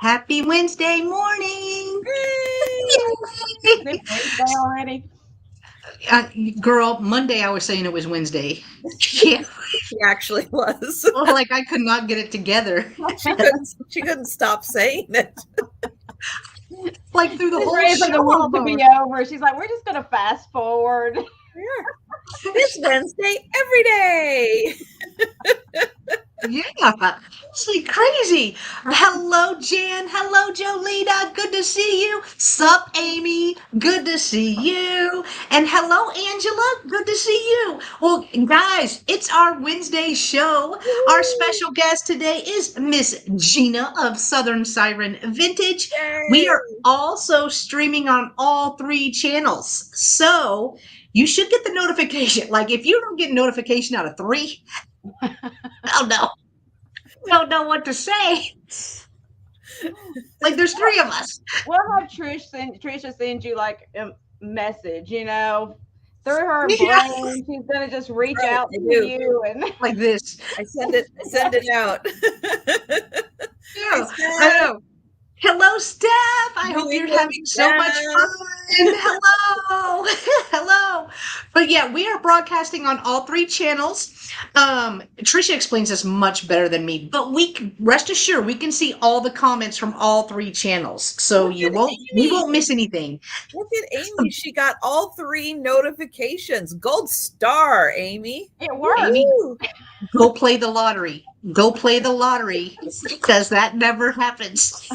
Happy Wednesday morning. Is it Wednesday already? Uh, Girl, Monday I was saying it was Wednesday. Yeah, She actually was. well, like I could not get it together. She couldn't stop saying it. Like through the She's whole ready for show the week to almost. be over. She's like, we're just going to fast forward. It's Wednesday every day. Yeah, it's like crazy. Hello, Jan. Hello, Jolita. Good to see you. Sup, Amy. Good to see you. And hello, Angela. Good to see you. Well, guys, it's our Wednesday show. Our special guest today is Miss Jeana of Southern Syren Vintage. We Yay. are also streaming on all three channels. So you should get the notification. Like if you don't get notification out of three, oh no. Don't know what to say. Like there's three of us. We'll have Trisha send you like a message, through her Yeah. brain. She's going to just reach Right, out I to do. you. And Like this. I send it out. Yeah, Steph. I know. Hello, Steph. I hope you're Hello, having so much Steph. fun. Hello. Hello. But yeah, we are broadcasting on all three channels. Trisha explains this much better than me, but rest assured we can see all the comments from all three channels. So we won't miss anything. Look at Amy. She got all three notifications. Gold star, Amy. it works. Amy, go play the lottery. Go play the lottery because that never happens.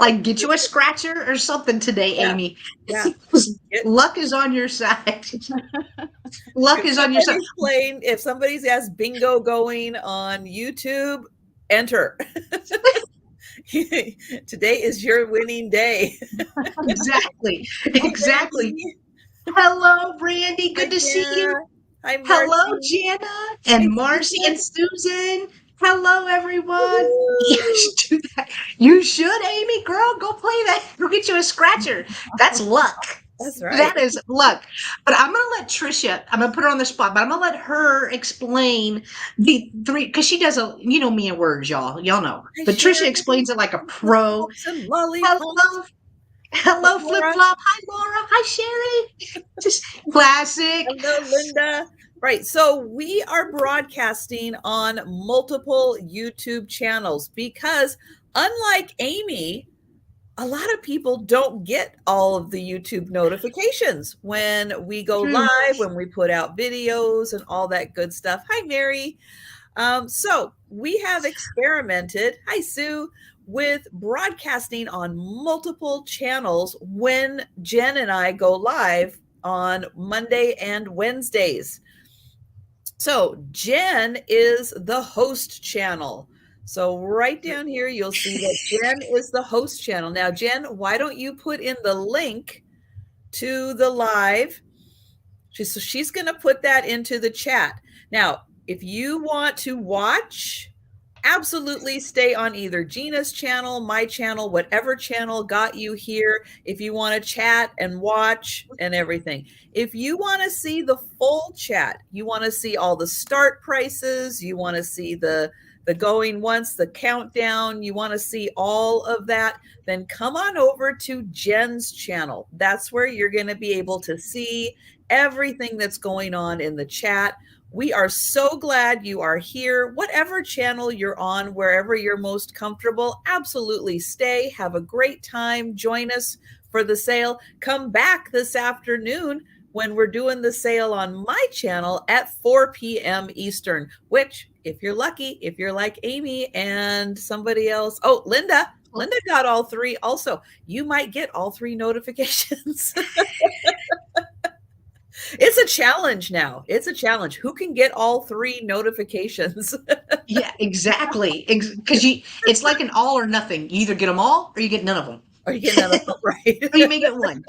Like get you a scratcher or something today, Yeah. Amy. Yeah. Luck is on your side. Luck is on your side. If somebody's has bingo going on YouTube, enter. Today is your winning day. Exactly. Hello, Brandy. Good to see you. Hi, Marcy. Hello, Jenna and Marcy and Susan. Hello, everyone. You should do that. You should, Amy. Girl, go play that. Go get you a scratcher. That's luck. That's right. That is luck. But I'm going to let Trisha, I'm going to put her on the spot, but I'm going to let her explain the three, because she does me in words, y'all. Y'all know. But Trisha explains it like a pro. Hello, Flip Flop. Hi, Laura. Hi, Sherry. Just classic. Hello, Linda. Right. So we are broadcasting on multiple YouTube channels because unlike Amy, a lot of people don't get all of the YouTube notifications when we go live, when we put out videos and all that good stuff. Hi, Mary. So we have experimented, hi, Sue, with broadcasting on multiple channels when Jen and I go live on Monday and Wednesdays. So Jen is the host channel. So right down here, you'll see that Jen is the host channel. Now, Jen, why don't you put in the link to the live? So she's going to put that into the chat. Now, if you want to watch, absolutely stay on either Jeana's channel, my channel, whatever channel got you here. If you want to chat and watch and everything. If you want to see the full chat, you want to see all the start prices, you want to see the going once, the countdown, you want to see all of that, then come on over to Jen's channel. That's where you're going to be able to see everything that's going on in the chat. We are so glad you are here. Whatever channel you're on, wherever you're most comfortable, absolutely stay. Have a great time. Join us for the sale. Come back this afternoon when we're doing the sale on my channel at 4 p.m. Eastern, which, if you're lucky, if you're like Amy and somebody else, Linda got all three also. You might get all three notifications. It's a challenge now. It's a challenge. Who can get all three notifications? Yeah, exactly. Because it's like an all or nothing. You either get them all or you get none of them. Or you get none of them, right? Or you may get one.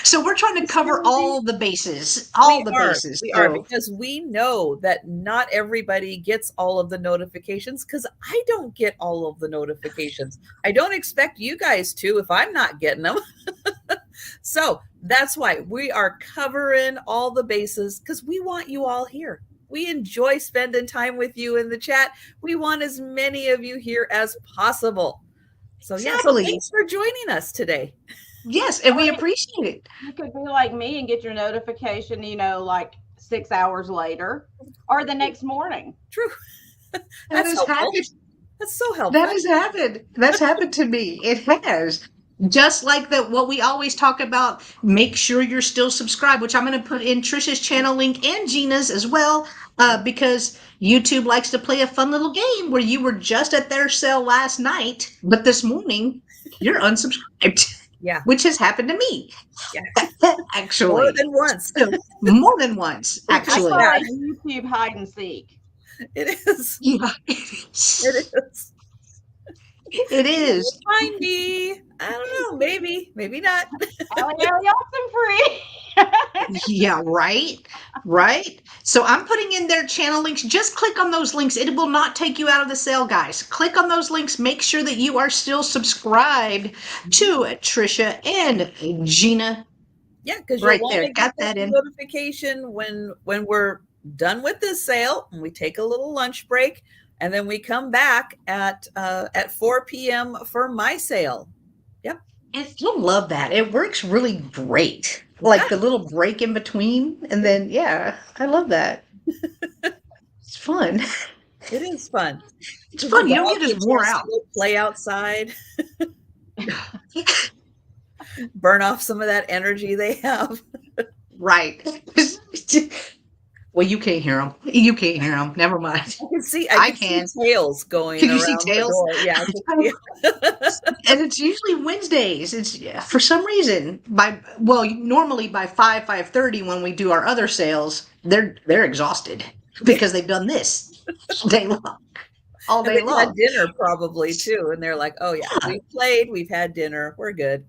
So we're trying to cover all the bases. We are, because we know that not everybody gets all of the notifications, because I don't get all of the notifications. I don't expect you guys to if I'm not getting them. So that's why we are covering all the bases, because we want you all here. We enjoy spending time with you in the chat. We want as many of you here as possible. So yeah, so Exactly. thanks for joining us today. Yes, and we appreciate it. You could be like me and get your notification, like 6 hours later or the next morning. True. That That's has helpful. happened. That's so helpful. That has happened. That's happened to me. It has. Just like what we always talk about, make sure you're still subscribed, which I'm going to put in Trisha's channel link and Jeana's as well, because YouTube likes to play a fun little game where you were just at their sale last night, but this morning you're unsubscribed. Yeah. Which has happened to me. Yeah. Actually. More than once. More than once, actually. I call it YouTube hide and seek. It is. Yeah. It is. It is. Find me. I don't know. Maybe not. Y'all free. Yeah, right. So I'm putting in their channel links. Just click on those links. It will not take you out of the sale, guys. Click on those links. Make sure that you are still subscribed to Trisha and Jeana. Yeah, because right there. Got that in notification when we're done with this sale, and we take a little lunch break, and then we come back at 4 p.m. for my sale. Yep. And you'll love that. It works really great. Like the little break in between. And then, yeah, I love that. It's fun. It is fun. It's fun. You don't get as wore out. Play outside. Burn off some of that energy they have. Right. Well, you can't hear them. You can't hear them. Never mind. I can see. I can see tails going. Can you around see tails? The door. Yeah. And it's usually Wednesdays. It's for some reason normally by 5:30 when we do our other sales, they're exhausted because they've done this all day long. All day long. Had dinner probably too, and they're like, "Oh yeah, we've played, we've had dinner, we're good."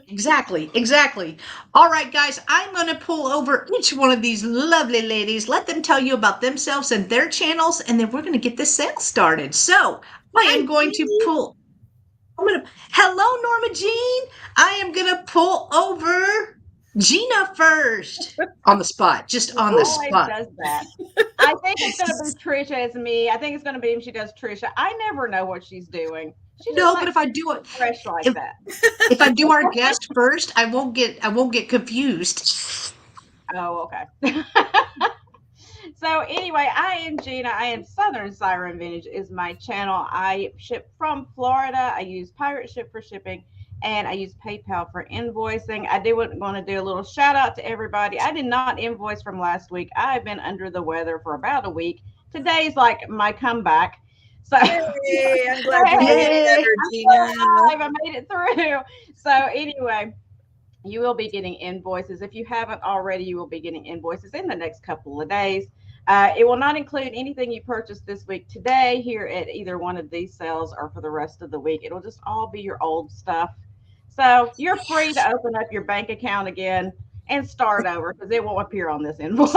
Exactly. All right, guys, I'm going to pull over each one of these lovely ladies, let them tell you about themselves and their channels, and then we're going to get this sale started. So I am going to pull. Hello, Norma Jean. I am going to pull over Jeana first on the spot, just on the spot. Does that. I think it's going to be Trisha as me. I think it's going to be if she does Trisha. I never know what she's doing. But if I do it fresh like that, if I do our guest first, I won't get confused. Oh, okay. So anyway, I am Jeana. I am Southern Syren Vintage is my channel. I ship from Florida. I use Pirate Ship for shipping, and I use PayPal for invoicing. I want to do a little shout out to everybody. I did not invoice from last week. I've been under the weather for about a week. Today's like my comeback. So hey, I'm glad you made it better, Jeana. I made it through. So anyway, you will be getting invoices. If you haven't already, you will be getting invoices in the next couple of days. It will not include anything you purchased this week today here at either one of these sales or for the rest of the week. It'll just all be your old stuff. So you're free to open up your bank account again and start over because it won't appear on this invoice.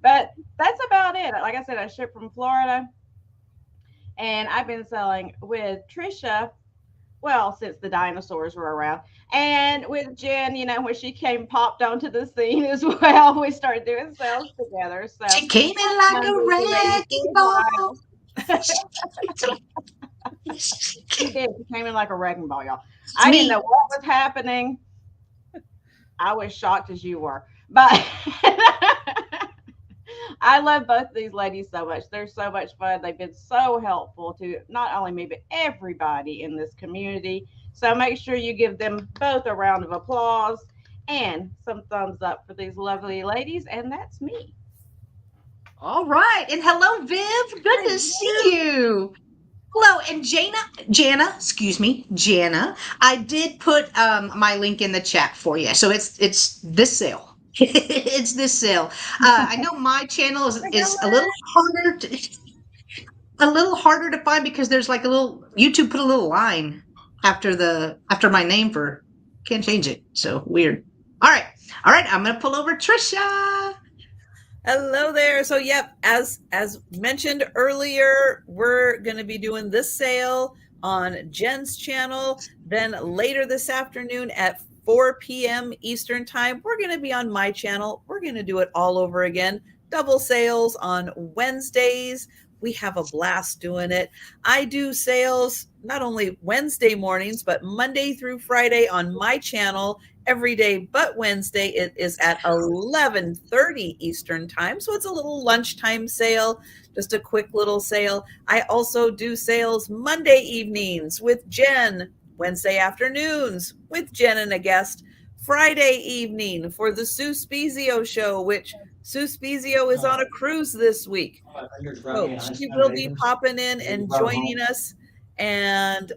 But that's about it. Like I said, I ship from Florida, and I've been selling with Trisha, well, since the dinosaurs were around, and with Jenn, when she popped onto the scene as well. We started doing sales together. So she came in like a wrecking ball. She did. She came in like a wrecking ball, y'all. I didn't know what was happening. I was shocked as you were, but I love both of these ladies so much. They're so much fun. They've been so helpful to not only me, but everybody in this community. So make sure you give them both a round of applause and some thumbs up for these lovely ladies. And that's me. All right. And hello, Viv. Good to see you. Hello. And Jeana, I did put my link in the chat for you. So it's this sale. It's this sale. I know my channel is a little harder to find because there's like YouTube put a little line after my name can't change it. So weird. All right. I'm going to pull over Trisha. Hello there. So yep, as mentioned earlier, we're going to be doing this sale on Jenn's channel. Then later this afternoon at 4 p.m. Eastern time. We're going to be on my channel. We're going to do it all over again. Double sales on Wednesdays. We have a blast doing it. I do sales not only Wednesday mornings, but Monday through Friday on my channel every day but Wednesday. It is at 11:30 Eastern time. So it's a little lunchtime sale, just a quick little sale. I also do sales Monday evenings with Jenn, Wednesday afternoons with Jenn and a guest, Friday evening for the Sue Spezio show, which Sue Spezio is on a cruise this week. So she will be popping in and joining us. And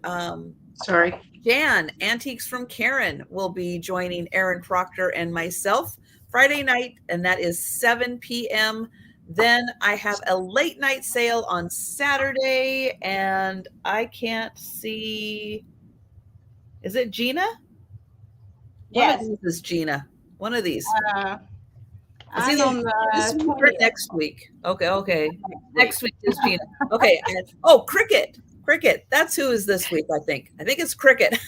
Sorry. Jan, Antiques from Karen, will be joining Aaron Proctor and myself Friday night, and that is 7 p.m. Then I have a late night sale on Saturday, and I can't see. Is it Jeana? Yes. One of these is Jeana. One of these. I'm on this the week or 20th. next week. Okay. Next week is Jeana. Okay. Oh, Cricket. That's who is this week, I think. I think it's Cricket.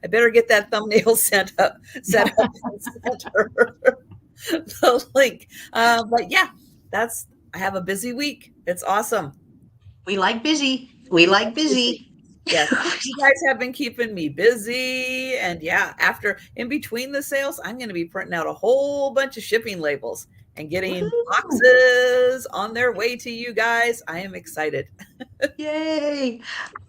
I better get that thumbnail set up and send her the link. But yeah, I have a busy week. It's awesome. We like busy. We like busy. Yes, you guys have been keeping me busy. And yeah, in between the sales, I'm going to be printing out a whole bunch of shipping labels and getting boxes on their way to you guys. I am excited. Yay.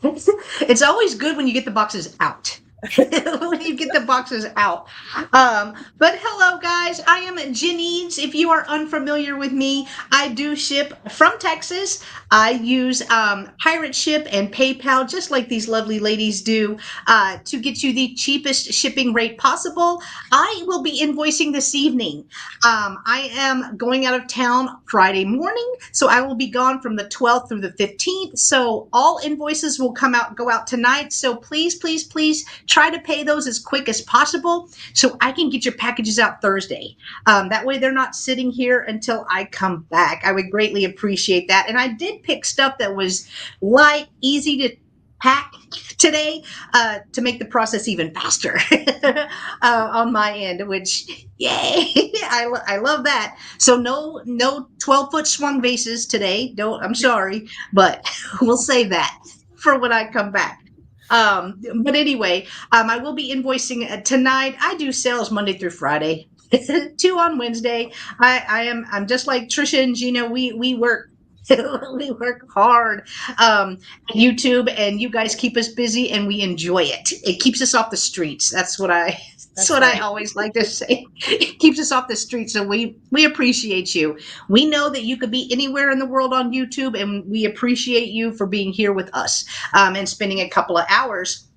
It's always good when you get the boxes out. When you get the boxes out. But hello, guys. I am Jenneads. If you are unfamiliar with me, I do ship from Texas. I use Pirate Ship and PayPal, just like these lovely ladies do, to get you the cheapest shipping rate possible. I will be invoicing this evening. I am going out of town Friday morning, so I will be gone from the 12th through the 15th. So all invoices will go out tonight. So please try to pay those as quick as possible so I can get your packages out Thursday. That way they're not sitting here until I come back. I would greatly appreciate that. And I did pick stuff that was light, easy to pack today to make the process even faster on my end, which yay, I love that. So no 12-foot swung vases today. I'm sorry, but we'll save that for when I come back. But anyway, I will be invoicing tonight. I do sales Monday through Friday, 2 on Wednesday. I'm just like Trisha and Jeana. We work. We work hard at YouTube, and you guys keep us busy, and we enjoy it. It keeps us off the streets. That's what I always like to say. It keeps us off the streets, so we appreciate you. We know that you could be anywhere in the world on YouTube, and we appreciate you for being here with us and spending a couple of hours.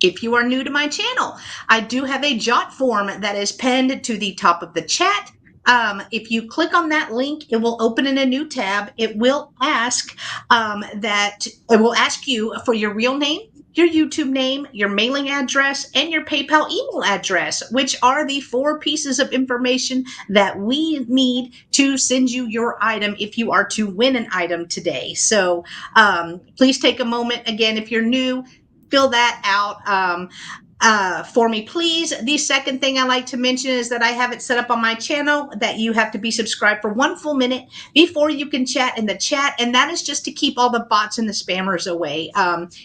If you are new to my channel, I do have a jot form that is pinned to the top of the chat. If you click on that link, it will open in a new tab. It will ask you for your real name, your YouTube name, your mailing address, and your PayPal email address, which are the 4 pieces of information that we need to send you your item if you are to win an item today. So please take a moment. Again, if you're new, fill that out for me, please. The second thing I like to mention is that I have it set up on my channel that you have to be subscribed for 1 full minute before you can chat in the chat. And that is just to keep all the bots and the spammers away.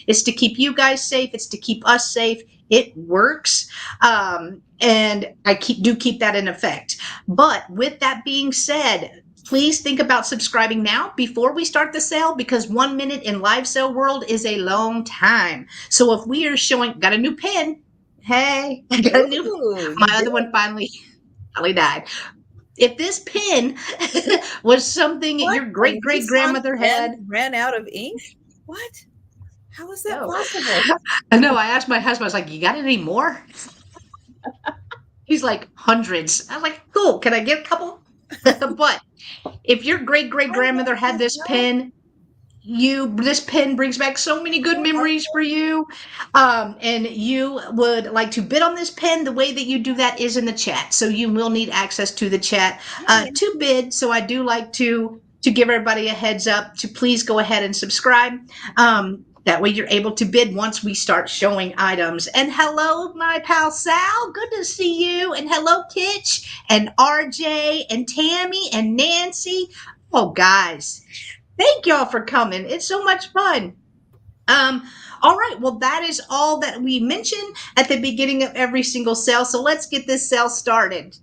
It's to keep you guys safe. It's to keep us safe. It works. And I do keep that in effect. But with that being said, please think about subscribing now before we start the sale, because 1 minute in live sale world is a long time. So if we are got a new pin. Hey, I got a new. My other one finally died. If this pin was something your great grandmother had, ran out of ink. What? How is that possible? I know. I asked my husband. I was like, "You got any more?" He's like, "Hundreds." I was like, "Cool. Can I get a couple?" But if your great grandmother had this pin, this pin brings back so many good memories for you, and you would like to bid on this pin. The way that you do that is in the chat, so you will need access to the chat to bid. So I do like to give everybody a heads up to please go ahead and subscribe. That way you're able to bid once we start showing items. And hello, my pal Sal. Good to see you. And hello, Kitch and RJ and Tammy and Nancy. Oh, guys, thank y'all for coming. It's so much fun. All right. Well, that is all that we mentioned at the beginning of every single sale. So let's get this sale started.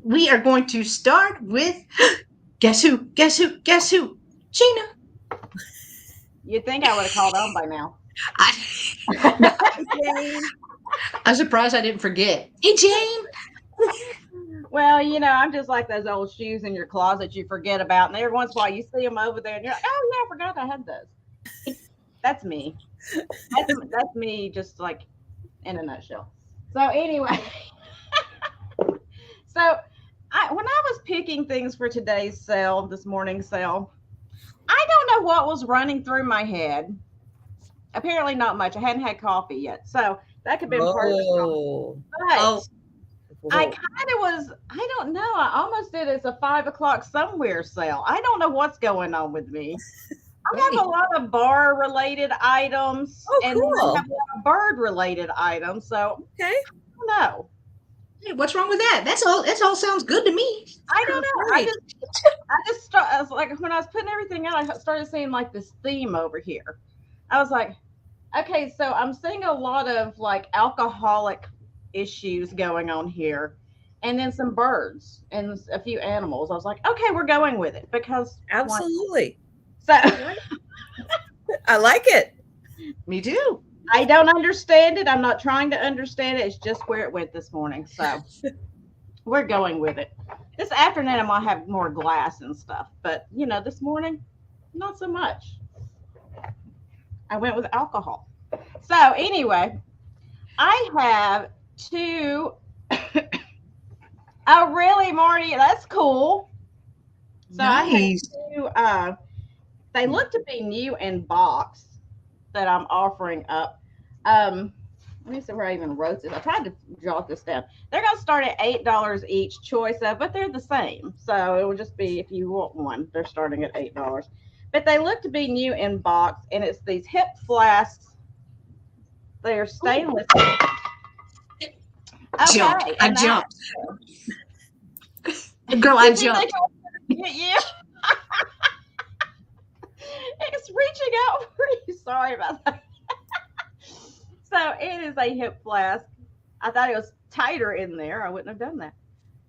We are going to start with guess who? Guess who? Guess who? Jeana. You'd think I would have called on by now. I'm surprised I didn't forget. Hey, Jane. Well, I'm just like those old shoes in your closet you forget about, and every once in a while you see them over there, and you're like, "Oh yeah, I forgot I had those." That's me. That's me, just like in a nutshell. So anyway, when I was picking things for today's sale, this morning's sale, I don't know what was running through my head. Apparently not much. I hadn't had coffee yet, so that could have been part of the problem. But I kind of was, I don't know. I almost did it's a 5 o'clock somewhere sale. I don't know what's going on with me. I have a lot of bar related items and cool. I have a lot of bird related items. So okay. I don't know. Hey, what's wrong with that? That all sounds good to me. I don't know. I was like, when I was putting everything out, I started seeing like this theme over here. I was like, okay, so I'm seeing a lot of like alcoholic issues going on here, and then some birds and a few animals. I was like, okay, we're going with it because absolutely. So I like it. Me too. I don't understand it. I'm not trying to understand it. It's just where it went this morning. So we're going with it. This afternoon, I'm going to have more glass and stuff. But, this morning, not so much. I went with alcohol. So anyway, I have two. Oh, really, Marty? That's cool. So nice. I have two. They look to be new in box that I'm offering up. Let me see where I even wrote this. I tried to jot this down. They're going to start at $8 each choice of, but they're the same. So it will just be if you want one, they're starting at $8. But they look to be new in box, and it's these hip flasks. They are stainless. Okay, I jumped. Girl, I jumped. Get you. It's reaching out for you. Sorry about that. So it is a hip flask. I thought it was tighter in there. I wouldn't have done that.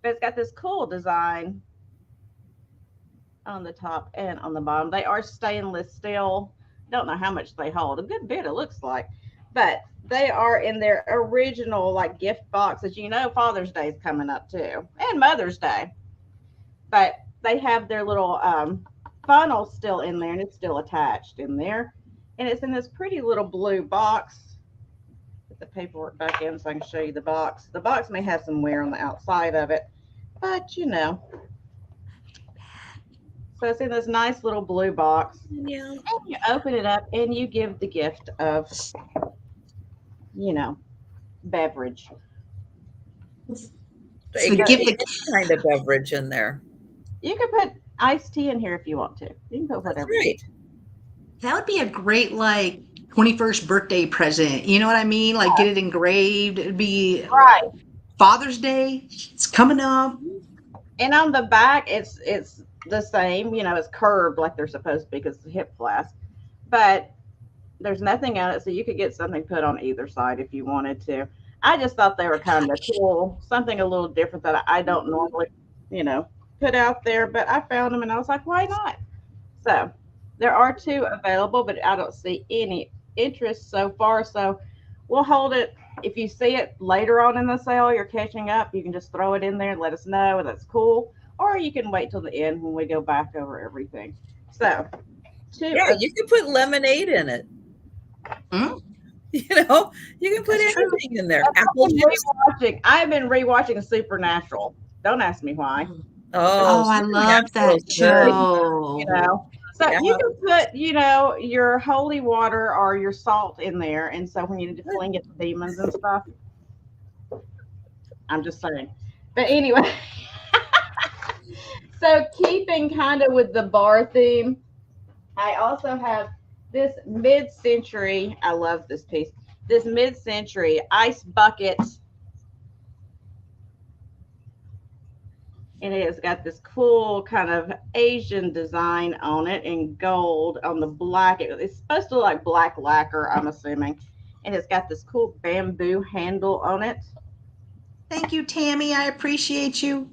But it's got this cool design on the top and on the bottom. They are stainless steel. Don't know how much they hold. A good bit, it looks like. But they are in their original like gift boxes. Father's Day is coming up too. And Mother's Day. But they have their little funnel still in there, and it's still attached in there, and it's in this pretty little blue box. Put the paperwork back in so I can show you the box. The box may have some wear on the outside of it, but so it's in this nice little blue box. Yeah. And you open it up and you give the gift of beverage. So you get any kind of beverage in there. You can put iced tea in here if you want to. You can put whatever. Great. That would be a great 21st birthday present. You know what I mean? Like get it engraved. It'd be right. Father's Day. It's coming up. And on the back, it's the same. It's curved like they're supposed to be because it's a hip flask. But there's nothing on it, so you could get something put on either side if you wanted to. I just thought they were kind of cool. Something a little different that I don't normally, put out there, but I found them and I was like, why not? So there are two available, but I don't see any interest so far. So we'll hold it. If you see it later on in the sale, you're catching up, you can just throw it in there and let us know. That's cool. Or you can wait till the end when we go back over everything. So you can put lemonade in it. Mm-hmm. You can put anything in there. Apple juice. I've been rewatching Supernatural. Don't ask me why. Oh, I love that show. So you can put, your holy water or your salt in there. And so when you need to fling at the demons and stuff, I'm just saying. But anyway, so keeping kind of with the bar theme, I also have this mid-century, I love this piece. This mid-century ice bucket, and it has got this cool kind of Asian design on it in gold on the black. It's supposed to look like black lacquer, I'm assuming. And it's got this cool bamboo handle on it. Thank you, Tammy. I appreciate you.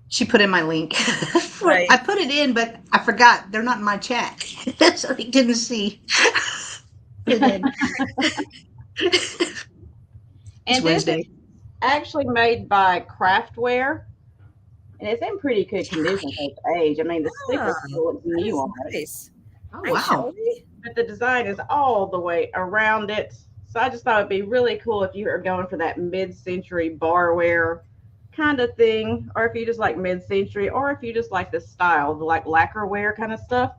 She put in my link. Right. I put it in, but I forgot. They're not in my chat. So they didn't see. And It's this Wednesday. is actually made by Craftware. And it's in pretty good condition for its age. I mean, the sticker still looks That new is on it. nice. Oh, Hi, wow. Shelly. But the design is all the way around it. So I just thought it'd be really cool if you are going for that mid-century barware kind of thing, or if you just like mid-century, or if you just like the style, the like lacquerware kind of stuff.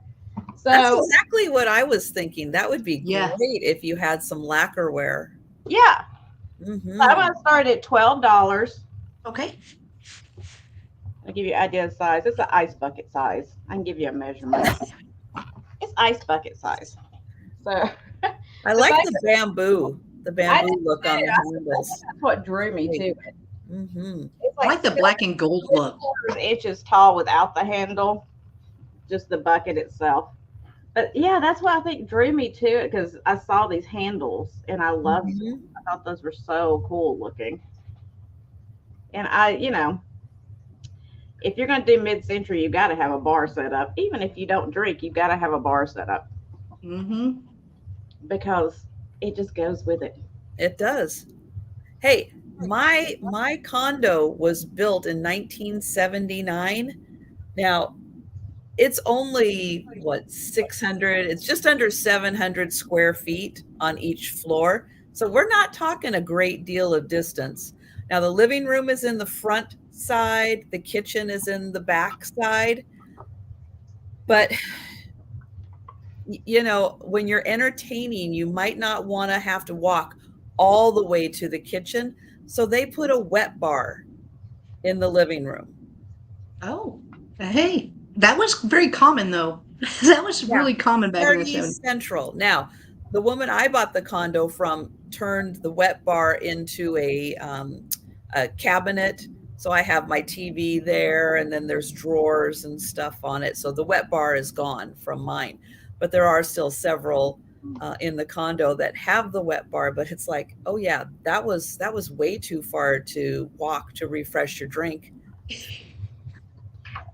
So That's exactly what I was thinking. That would be Yeah. great if you had some lacquerware. yeah, Mhm. so I'm gonna start at $12. Okay. I'll give you an idea of size. It's an ice bucket size. I can give you a measurement. It's ice bucket size. So I like fact the bamboo look on the handles. that's what drew me to it. Mm-hmm. It's I like the black and gold look. 3/4 inches tall without the handle, just the bucket itself. But yeah, that's what I think drew me to it because I saw these handles and I loved Mm-hmm. them. I thought those were so cool looking. And I, if you're going to do mid-century, you got to have a bar set up. Even if you don't drink, you got to have a bar set up Mm-hmm. because it just goes with it. It does. Hey, my condo was built in 1979. Now, it's only what 600, it's just under 700 square feet on each floor. So we're not talking a great deal of distance. Now the living room is in the front side, the kitchen is in the back side. But when you're entertaining, you might not want to have to walk all the way to the kitchen. So they put a wet bar in the living room. Oh, hey, that was very common though. That was really common back in the Party 70s. Central. Now, the woman I bought the condo from turned the wet bar into a cabinet. So I have my TV there, and then there's drawers and stuff on it. So the wet bar is gone from mine, but there are still several in the condo that have the wet bar. But it's like, oh yeah, that was way too far to walk to refresh your drink.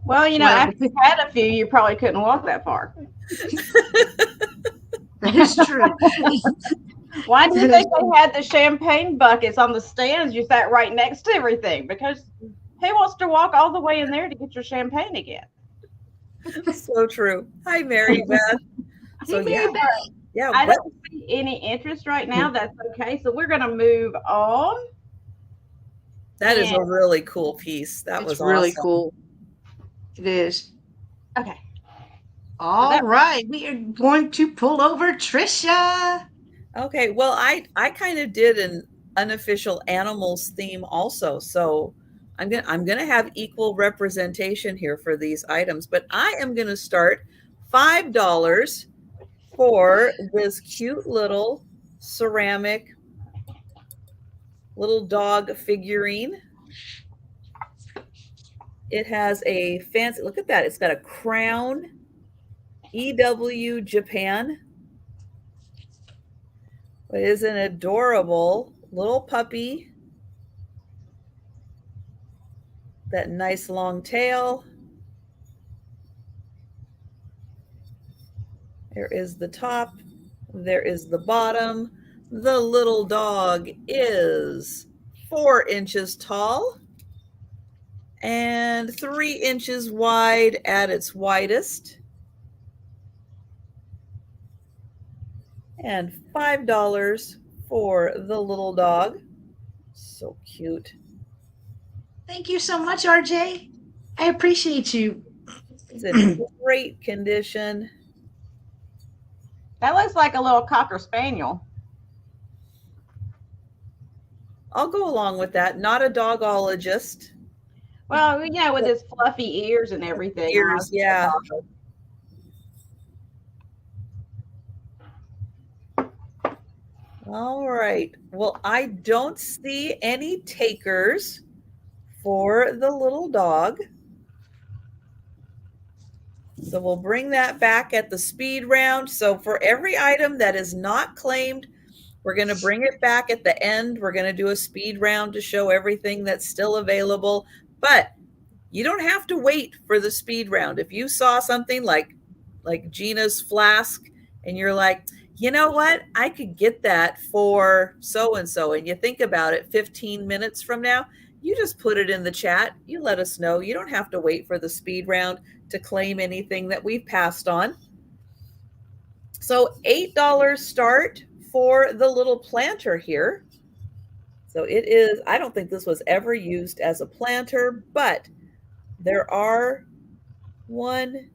Well, after you had a few, you probably couldn't walk that far. That is true. Why do you think they had the champagne buckets on the stands? You sat right next to everything because who wants to walk all the way in there to get your champagne again? So true. Hi, Mary Beth. So yeah, I don't see any interest right now. That's okay. So we're going to move on. That is a really cool piece. That was really awesome. Cool. It is. Okay. All right. We are going to pull over Trisha. Okay. Well, I kind of did an unofficial animals theme also. So I'm gonna have equal representation here for these items, but I am gonna start $5 for this cute little ceramic little dog figurine. It has a fancy, look at that. It's got a crown, EW Japan. It is an adorable little puppy. That nice long tail. There is the top. There is the bottom. The little dog is 4 inches tall and 3 inches wide at its widest. And $5 for the little dog. So cute. Thank you so much, RJ. I appreciate you. It's in great condition. That looks like a little Cocker Spaniel. I'll go along with that. Not a dogologist. Well, with his fluffy ears and everything. Ears, yeah. All right. Well, I don't see any takers for the little dog. So we'll bring that back at the speed round. So for every item that is not claimed, we're going to bring it back at the end. We're going to do a speed round to show everything that's still available. But you don't have to wait for the speed round. If you saw something like Jeana's flask and you're like, you know what, I could get that for so and so, and you think about it 15 minutes from now, you just put it in the chat. You let us know. You don't have to wait for the speed round to claim anything that we've passed on. So $8 start for the little planter here. So it is, I don't think this was ever used as a planter, but there are 1,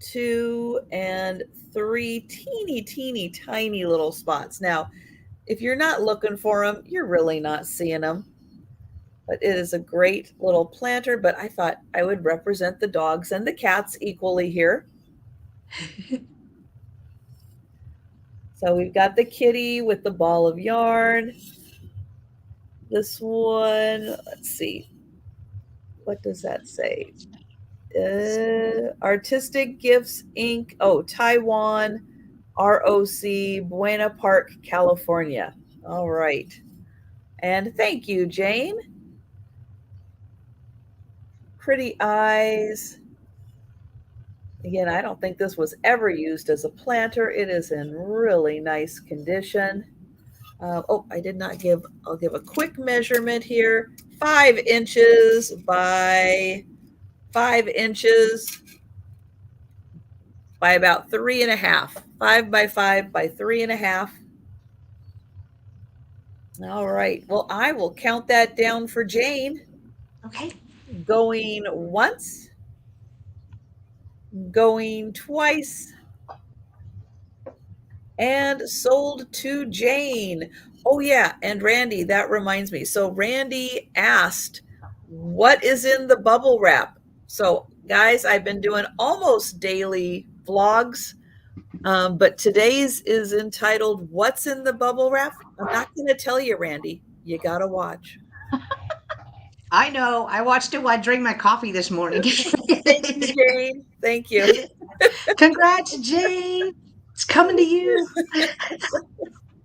2, and 3 teeny tiny little spots. Now, if you're not looking for them, you're really not seeing them. But it is a great little planter, but I thought I would represent the dogs and the cats equally here. So we've got the kitty with the ball of yarn. This one, let's see. What does that say? Artistic Gifts Inc. Oh, Taiwan, ROC, Buena Park, California. All right. And thank you, Jane. Pretty eyes. Again, I don't think this was ever used as a planter. It is in really nice condition. Oh, I did not give, I'll give a quick measurement here. 5 inches by 5 inches by about 3.5. 5 by 5 by 3.5. All right. Well, I will count that down for Jane. Okay. Going once, going twice, and sold to Jane. Oh, yeah. And Randy, that reminds me. So Randy asked, what is in the bubble wrap? So, guys, I've been doing almost daily vlogs, but today's is entitled, What's in the Bubble Wrap? I'm not going to tell you, Randy. You got to watch. I know. I watched it while I drank my coffee this morning. Thank you, Jane. Thank you. Congrats, Jane. It's coming to you.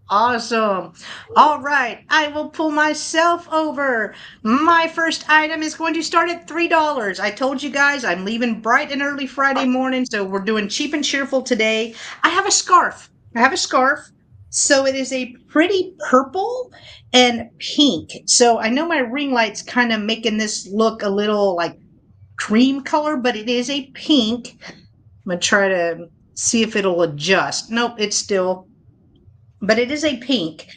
Awesome. All right. I will pull myself over. My first item is going to start at $3. I told you guys I'm leaving bright and early Friday morning, so we're doing cheap and cheerful today. I have a scarf. So it is a pretty purple and pink. So I know my ring light's kind of making this look a little like cream color, but it is a pink. I'm going to try to see if it'll adjust. Nope, it's still, but it is a pink.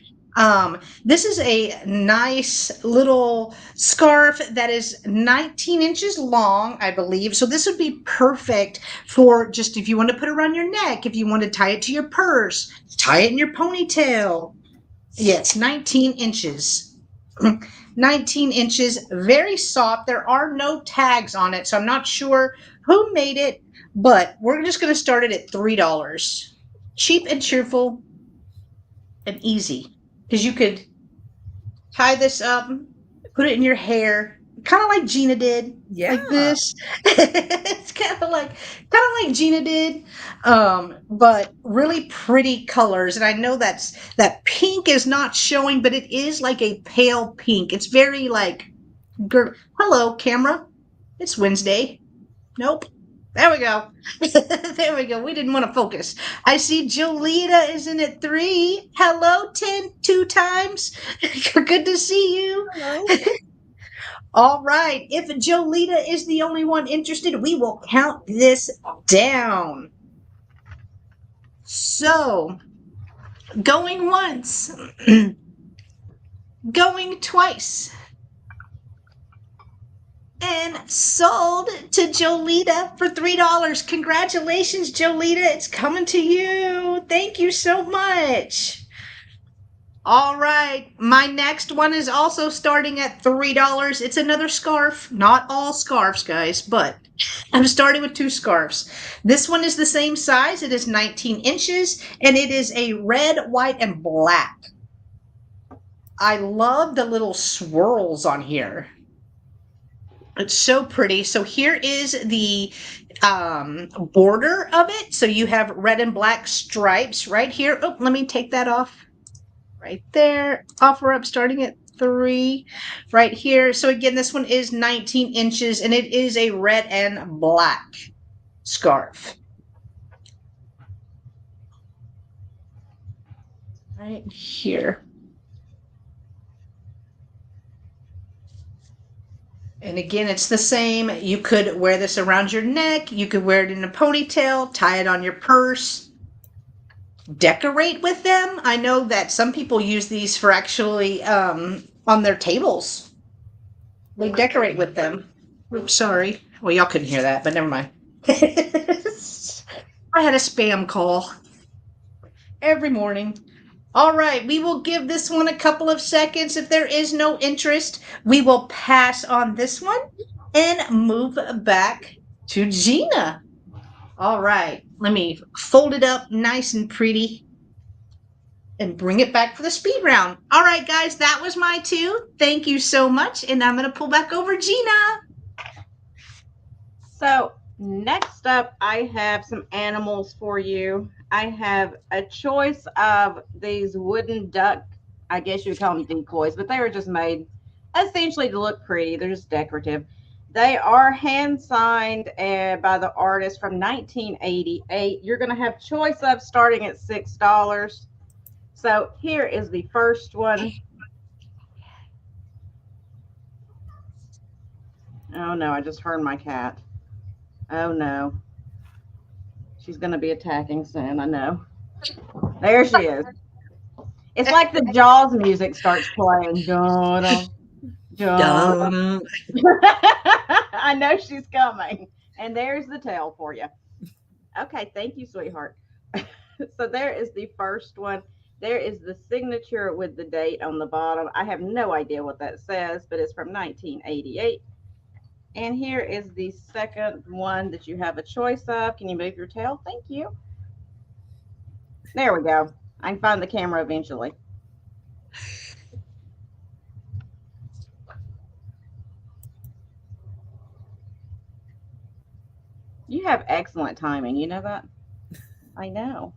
This is a nice little scarf that is 19 inches long, I believe. So this would be perfect for just if you want to put it around your neck, if you want to tie it to your purse, tie it in your ponytail. Yes, 19 inches. 19 inches, very soft. There are no tags on it, so I'm not sure who made it, but we're just going to start it at $3. Cheap and cheerful and easy. Because you could tie this up, put it in your hair, kind of like Jeana did. Yeah. Like this. It's kind of like Jeana did. But really pretty colors. And I know that pink is not showing, but it is like a pale pink. It's very like, hello, camera. It's Wednesday. Nope. There we go. There we go. We didn't want to focus. I see Jolita is in at 3. Hello, 2 times. Good to see you. Hello. All right. If Jolita is the only one interested, we will count this down. So, going once, going twice, and sold to Jolita for $3. Congratulations, Jolita. It's coming to you. Thank you so much. All right. My next one is also starting at $3. It's another scarf. Not all scarves, guys, but I'm starting with 2 scarves. This one is the same size. It is 19 inches, and it is a red, white, and black. I love the little swirls on here. It's so pretty. So here is the border of it. So you have red and black stripes right here. Oh, let me take that off right there. Offer up starting at 3 right here. So again, this one is 19 inches and it is a red and black scarf. Right here. And again, it's the same. You could wear this around your neck. You could wear it in a ponytail, tie it on your purse, decorate with them. I know that some people use these for actually on their tables. They decorate with them. Oops, sorry. Well, y'all couldn't hear that, but never mind. I had a spam call every morning. All right, we will give this one a couple of seconds. If there is no interest, we will pass on this one and move back to Jeana. All right, let me fold it up nice and pretty and bring it back for the speed round. All right, guys, that was my 2. Thank you so much, and I'm going to pull back over Jeana. So next up, I have some animals for you. I have a choice of these wooden duck, I guess you would call them decoys, but they were just made essentially to look pretty. They're just decorative. They are hand signed by the artist from 1988. You're going to have choice of starting at $6. So here is the first one. Oh no, I just heard my cat. Oh no. She's going to be attacking soon, I know. There she is. It's like the Jaws music starts playing. Dun, dun. I know she's coming. And there's the tail for you. Okay, thank you, sweetheart. So there is the first one. There is the signature with the date on the bottom. I have no idea what that says, but it's from 1988. And here is the second one that you have a choice of. Can you move your tail? Thank you. There we go. I can find the camera eventually. You have excellent timing. You know that? I know.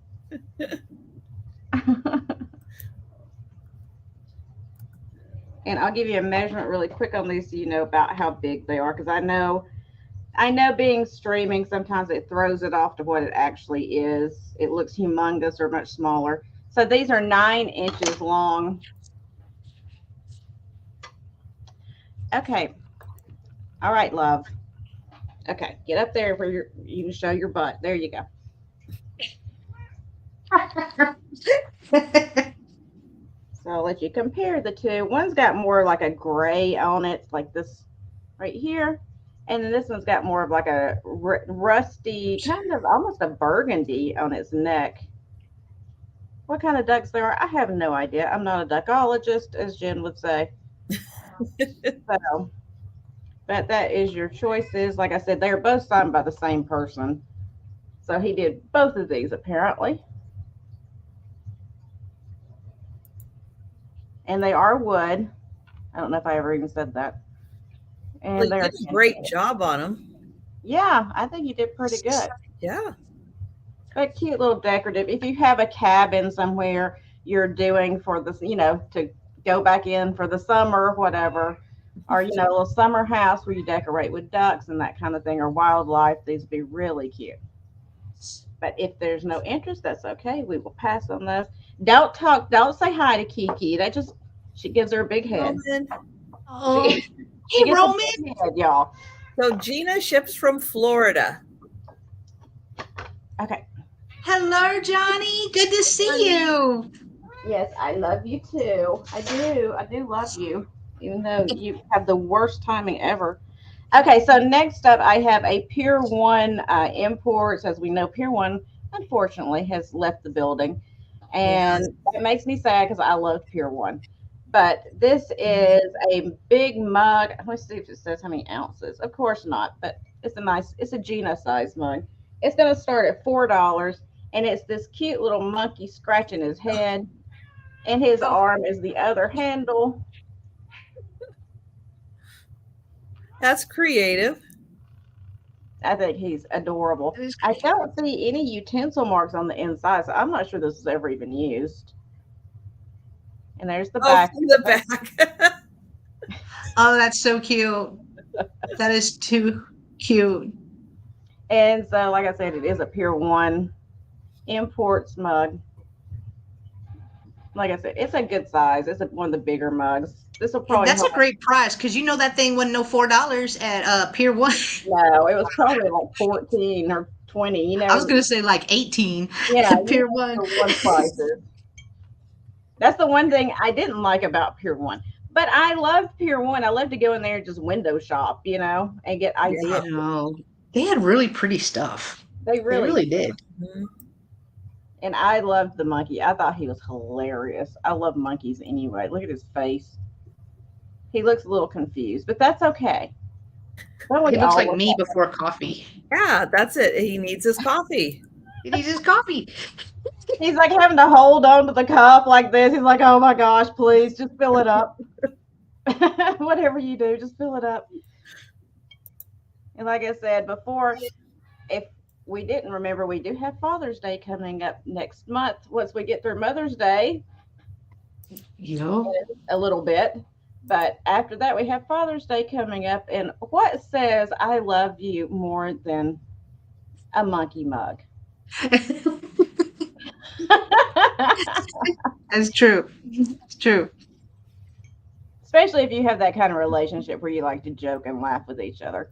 And I'll give you a measurement really quick on these so you know about how big they are, because I know being streaming, sometimes it throws it off to what it actually is. It looks humongous or much smaller. So these are 9 inches long. Okay. All right, love. Okay, get up there where you can show your butt. There you go. So I'll let you compare the two. One's got more like a gray on it, like this right here. And then this one's got more of like a rusty, kind of almost a burgundy on its neck. What kind of ducks there are, I have no idea. I'm not a duckologist, as Jen would say. So, but that is your choices. Like I said, they're both signed by the same person. So he did both of these apparently. And they are wood. I don't know if I ever even said that. And well, they're you did a great job on them. Yeah, I think you did pretty good. Yeah. But cute little decorative. If you have a cabin somewhere you're doing for this, to go back in for the summer or whatever, or, a little summer house where you decorate with ducks and that kind of thing, or wildlife, these would be really cute. But if there's no interest, that's okay. We will pass on those. Don't say hi to Kiki. She gives her a big head. Oh, She hey, Roman. Head, y'all. So Jeana ships from Florida. Okay. Hello, Johnny. Good to see you. Yes, I love you too. I do love you, even though you have the worst timing ever. Okay, so next up, I have a Pier 1 imports. As we know, Pier 1, unfortunately, has left the building. And it makes me sad because I love Pier 1. But this is a big mug. Let's see if it says how many ounces. Of course not, but it's a Jeana size mug. It's going to start at $4, and it's this cute little monkey scratching his head. And his Oh. arm is the other handle. That's creative. I think he's adorable. That is I great. don't see any utensil marks on the inside, so I'm not sure this was ever even used. And there's the Oh, back. from the back. Oh, that's so cute. That is too cute. And so, like I said, it is a Pier 1 imports mug. Like I said, it's a good size. It's one of the bigger mugs. This will And probably that's a hold. great price because you know that thing wasn't no $4 at Pier 1. No, it was probably like 14 or 20. I was gonna say like 18 Yeah, at Pier 1. Pier 1 prices. That's the one thing I didn't like about Pier 1. But I loved Pier 1. I love to go in there and just window shop, and get ideas. I know. They had really pretty stuff. They They really really did. Mhm. And I loved the monkey. I thought he was hilarious. I love monkeys anyway. Look at his face. He looks a little confused, but that's okay. Don't we He looks all like look me that before coffee. Yeah, that's it. He needs his coffee. He needs his coffee. way? He's like having to hold on to the cup like this. He's like, oh my gosh, please just fill it up. Whatever you do, just fill it up. And like I said before, if we didn't remember, we do have Father's Day coming up next month. Once we get through Mother's Day, You know? a little bit. But after that, we have Father's Day coming up. And what says I love you more than a monkey mug? That's true. It's true. Especially if you have that kind of relationship where you like to joke and laugh with each other.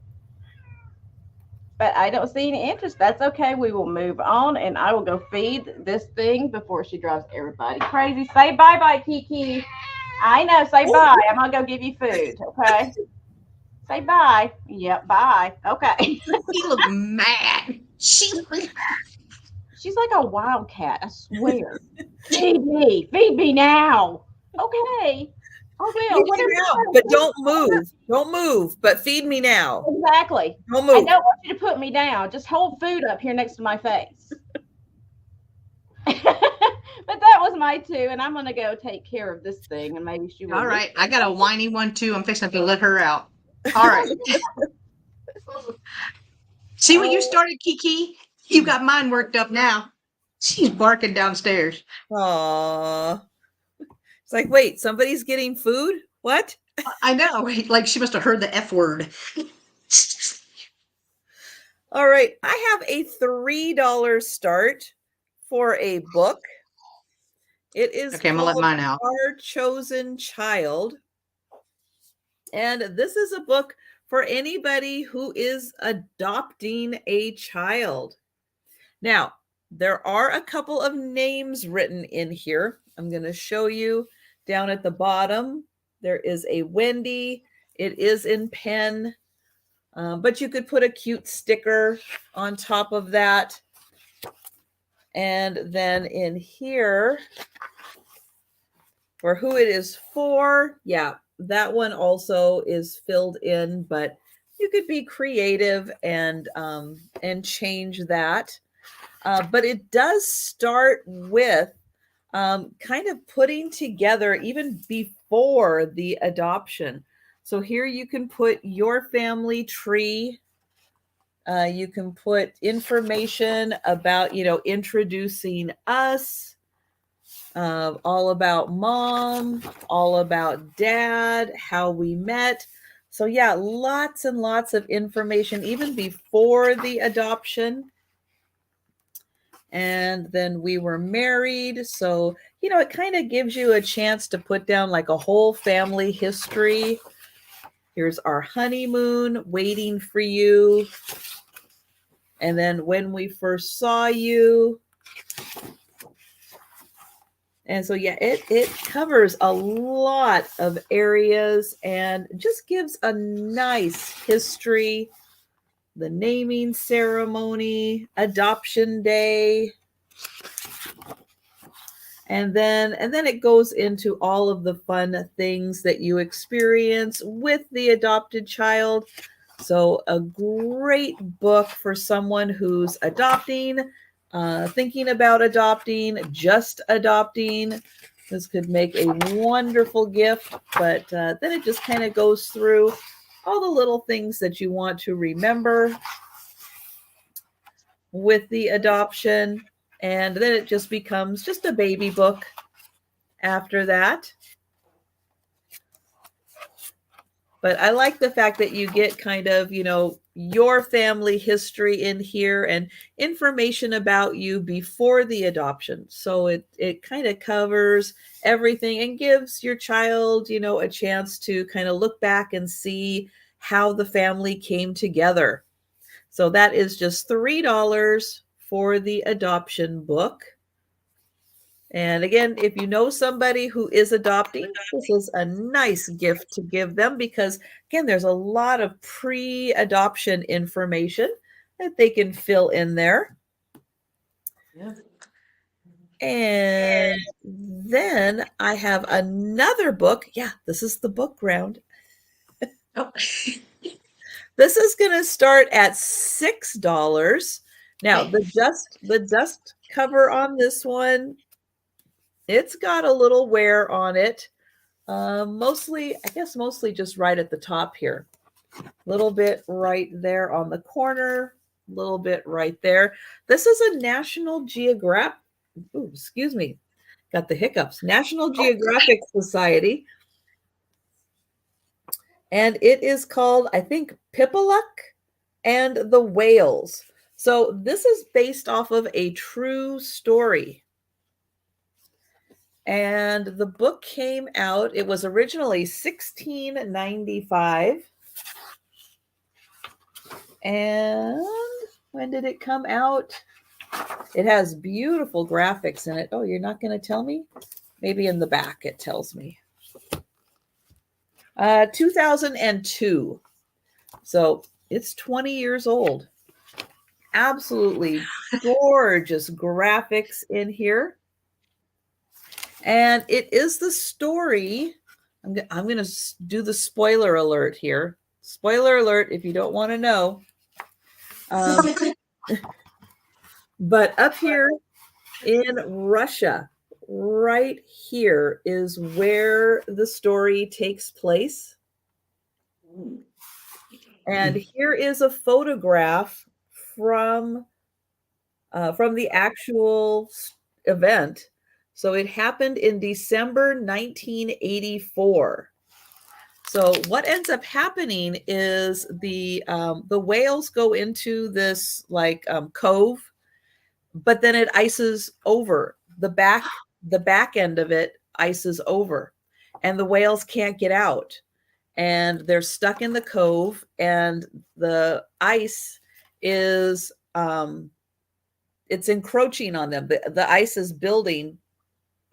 But I don't see any interest. That's okay. We will move on, and I will go feed this thing before she drives everybody crazy. Say bye-bye, Kiki. I know. Say bye. I'm going to go give you food, okay? Say bye. Yep, bye. Okay. He looked mad. She's She's like a wildcat, I swear. Feed me. Feed me now. Okay. I will. Feed me Whatever. now, but don't move. Don't move, but feed me now. Exactly. Don't I move. don't want you to put me down. Just hold food up here next to my face. But that was my two, and I'm gonna go take care of this thing, and maybe she will. all right. I got a whiny one too. I'm fixing to let her out. All right. See what you started, Kiki? You got mine worked up now. She's barking downstairs. Aw. It's like, wait, somebody's getting food? What? I know. Like she must have heard the F word. All right. I have a $3 start for a book. It is Okay, I'm gonna let called mine out. Our Chosen Child. And this is a book for anybody who is adopting a child. Now, there are a couple of names written in here. I'm going to show you down at the bottom. There is a Wendy. It is in pen, but you could put a cute sticker on top of that. And then in here, for who it is for, yeah, that one also is filled in, but you could be creative and change that. But it does start with kind of putting together even before the adoption. So here you can put your family tree. You can put information about, introducing us, all about mom, all about dad, how we met. So yeah, lots and lots of information even before the adoption. And then we were married. So, it kind of gives you a chance to put down like a whole family history. Here's our honeymoon waiting for you. And then when we first saw you. And so, yeah, it covers a lot of areas and just gives a nice history. The naming ceremony, adoption day. And then it goes into all of the fun things that you experience with the adopted child. So a great book for someone who's adopting, thinking about adopting, just adopting. This could make a wonderful gift, but then it just kind of goes through all the little things that you want to remember with the adoption. And then it just becomes just a baby book after that. But I like the fact that you get kind of, your family history in here and information about you before the adoption. So it kind of covers everything and gives your child, a chance to kind of look back and see how the family came together. So that is just $3 for the adoption book. And again, if you know somebody who is adopting, this is a nice gift to give them because, again, there's a lot of pre-adoption information that they can fill in there. Yeah. And then I have another book. Yeah, this is the book round. Oh. This is going to start at $6. Now, the dust cover on this one, it's got a little wear on it. Mostly just right at the top here. A little bit right there on the corner, a little bit right there. This is a National Geographic, got the hiccups, National Geographic Society. And it is called, I think, Pippaluck and the Whales. So this is based off of a true story. And the book came out, it was originally $16.95. And when did it come out? It has beautiful graphics in it. Oh, you're not going to tell me? Maybe in the back it tells me. 2002. So it's 20 years old. Absolutely gorgeous graphics in here. And it is the story. I'm going to do the spoiler alert here. Spoiler alert if you don't want to know. But up here in Russia, right here is where the story takes place. And here is a photograph from the actual event. So it happened in December 1984. So what ends up happening is the whales go into this cove, but then it ices over. The back end of it ices over, and the whales can't get out, and they're stuck in the cove, and the ice is it's encroaching on them. The ice is building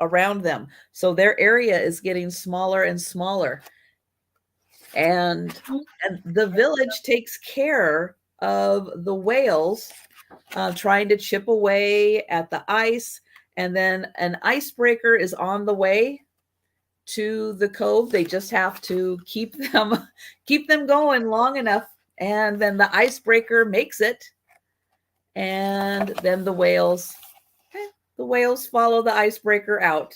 around them, so their area is getting smaller and smaller. And the village takes care of the whales, trying to chip away at the ice. And then an icebreaker is on the way to the cove. They just have to keep them going long enough. And then the icebreaker makes it. And then the whales follow the icebreaker out.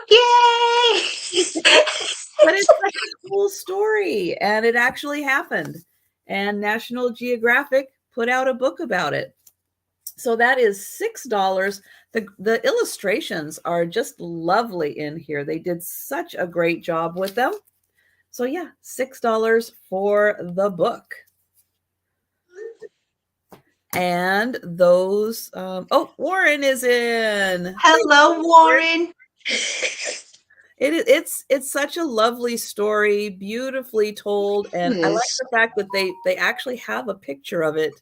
Yay! But it's such a cool story, and it actually happened. And National Geographic put out a book about it. So that is $6. The illustrations are just lovely in here. They did such a great job with them. So yeah, $6 for the book. And those, Warren is in. Hello, Warren. It's such a lovely story, beautifully told, and I like the fact that they actually have a picture of it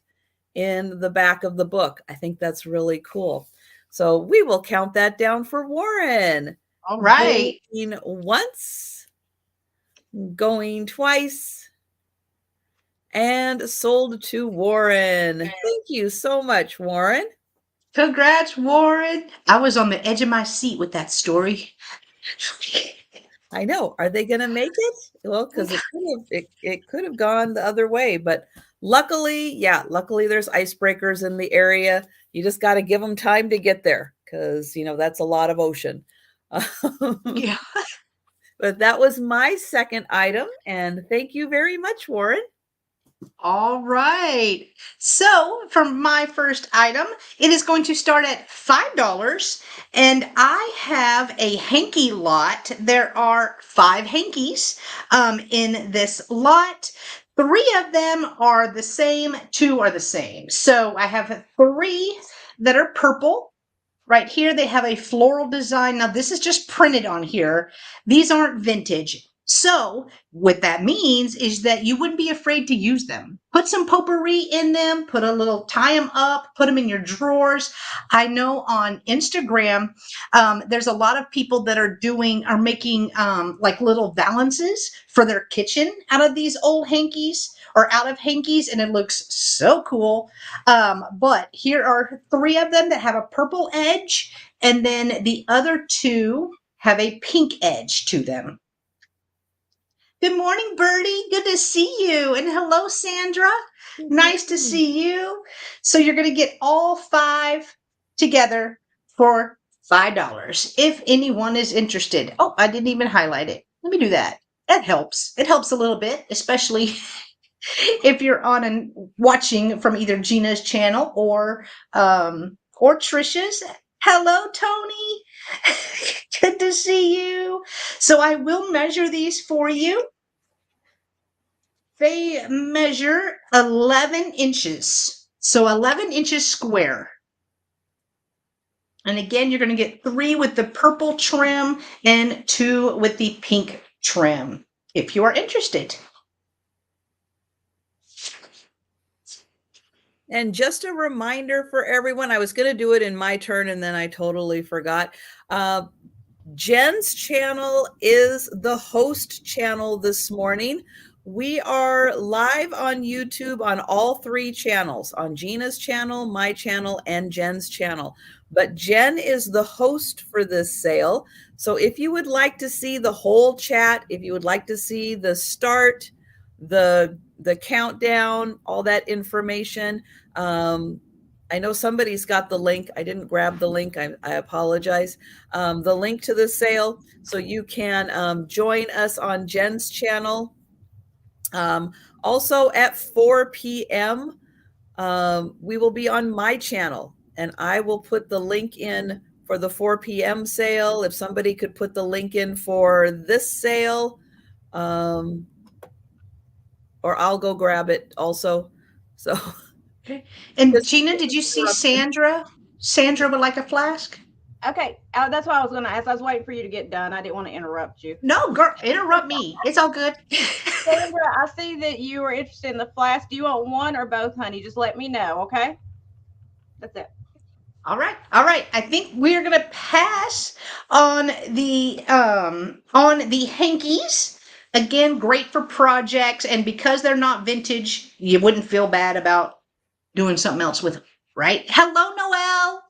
in the back of the book. I think that's really cool. So we will count that down for Warren. All right. Going once, going twice, and sold to Warren. Thank you so much, Warren. Congrats, Warren. I was on the edge of my seat with that story. I know. Are they going to make it? Well, because it could have gone the other way, but luckily there's icebreakers in the area. You just got to give them time to get there because that's a lot of ocean. Yeah. But that was my second item. And thank you very much, Warren. All right. So for my first item, it is going to start at $5. And I have a hanky lot. There are 5 hankies in this lot. 3 of them are the same, 2 are the same. So I have 3 that are purple. Right here, they have a floral design. Now, this is just printed on here. These aren't vintage. So, what that means is that you wouldn't be afraid to use them. Put some potpourri in them, put a little, tie them up, put them in your drawers. I know on Instagram, there's a lot of people that are making like little valances for their kitchen out of these old hankies or out of hankies, and it looks so cool. But here are 3 of them that have a purple edge, and then the other 2 have a pink edge to them. Good morning, Birdie. Good to see you. And hello, Sandra. Nice to see you. So you're going to get all 5 together for $5 if anyone is interested. Oh, I didn't even highlight it. Let me do that. That helps. It helps a little bit, especially if you're on and watching from either Jeana's channel or Trisha's. Hello, Tony. Good to see you. So I will measure these for you. They measure 11 inches. So 11 inches square. And again, you're going to get 3 with the purple trim and 2 with the pink trim, if you are interested. And just a reminder for everyone, I was going to do it in my turn and then I totally forgot. Jenn's channel is the host channel this morning. We are live on YouTube on all 3 channels, on Jeana's channel, my channel, and Jenn's channel. But Jenn is the host for this sale. So if you would like to see the whole chat, if you would like to see the start, the countdown, all that information, I know somebody's got the link. I didn't grab the link. I apologize. The link to the sale, so you can join us on Jenn's channel. Also at 4 p.m., we will be on my channel, and I will put the link in for the 4 p.m. sale. If somebody could put the link in for this sale, or I'll go grab it also. So. Okay. And Jeana, did you see Sandra? Sandra would like a flask? Okay, that's what I was going to ask. I was waiting for you to get done. I didn't want to interrupt you. No, girl, interrupt me. It's all good. Sandra, I see that you are interested in the flask. Do you want one or both, honey? Just let me know, okay? That's it. All right. All right. I think we're going to pass on the hankies. Again, great for projects, and because they're not vintage, you wouldn't feel bad about doing something else with them, right? Hello, Noelle.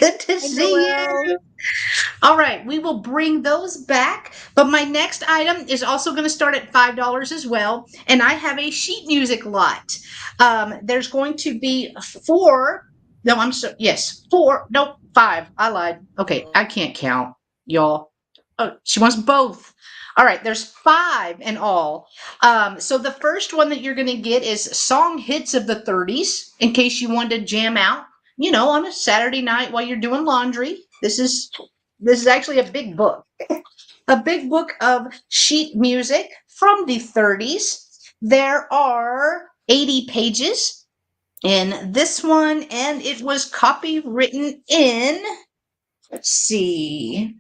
Good to see you. All right, we will bring those back. But my next item is also going to start at $5 as well. And I have a sheet music lot. There's going to be 4. No, yes, 4. Nope, 5. I lied. Okay, I can't count, y'all. Oh, she wants both. All right, there's 5 in all. So the first one that you're going to get is song hits of the 30s, in case you want to jam out, on a Saturday night while you're doing laundry. This is actually a big book. A big book of sheet music from the 30s. There are 80 pages in this one, and it was copywritten in, let's see.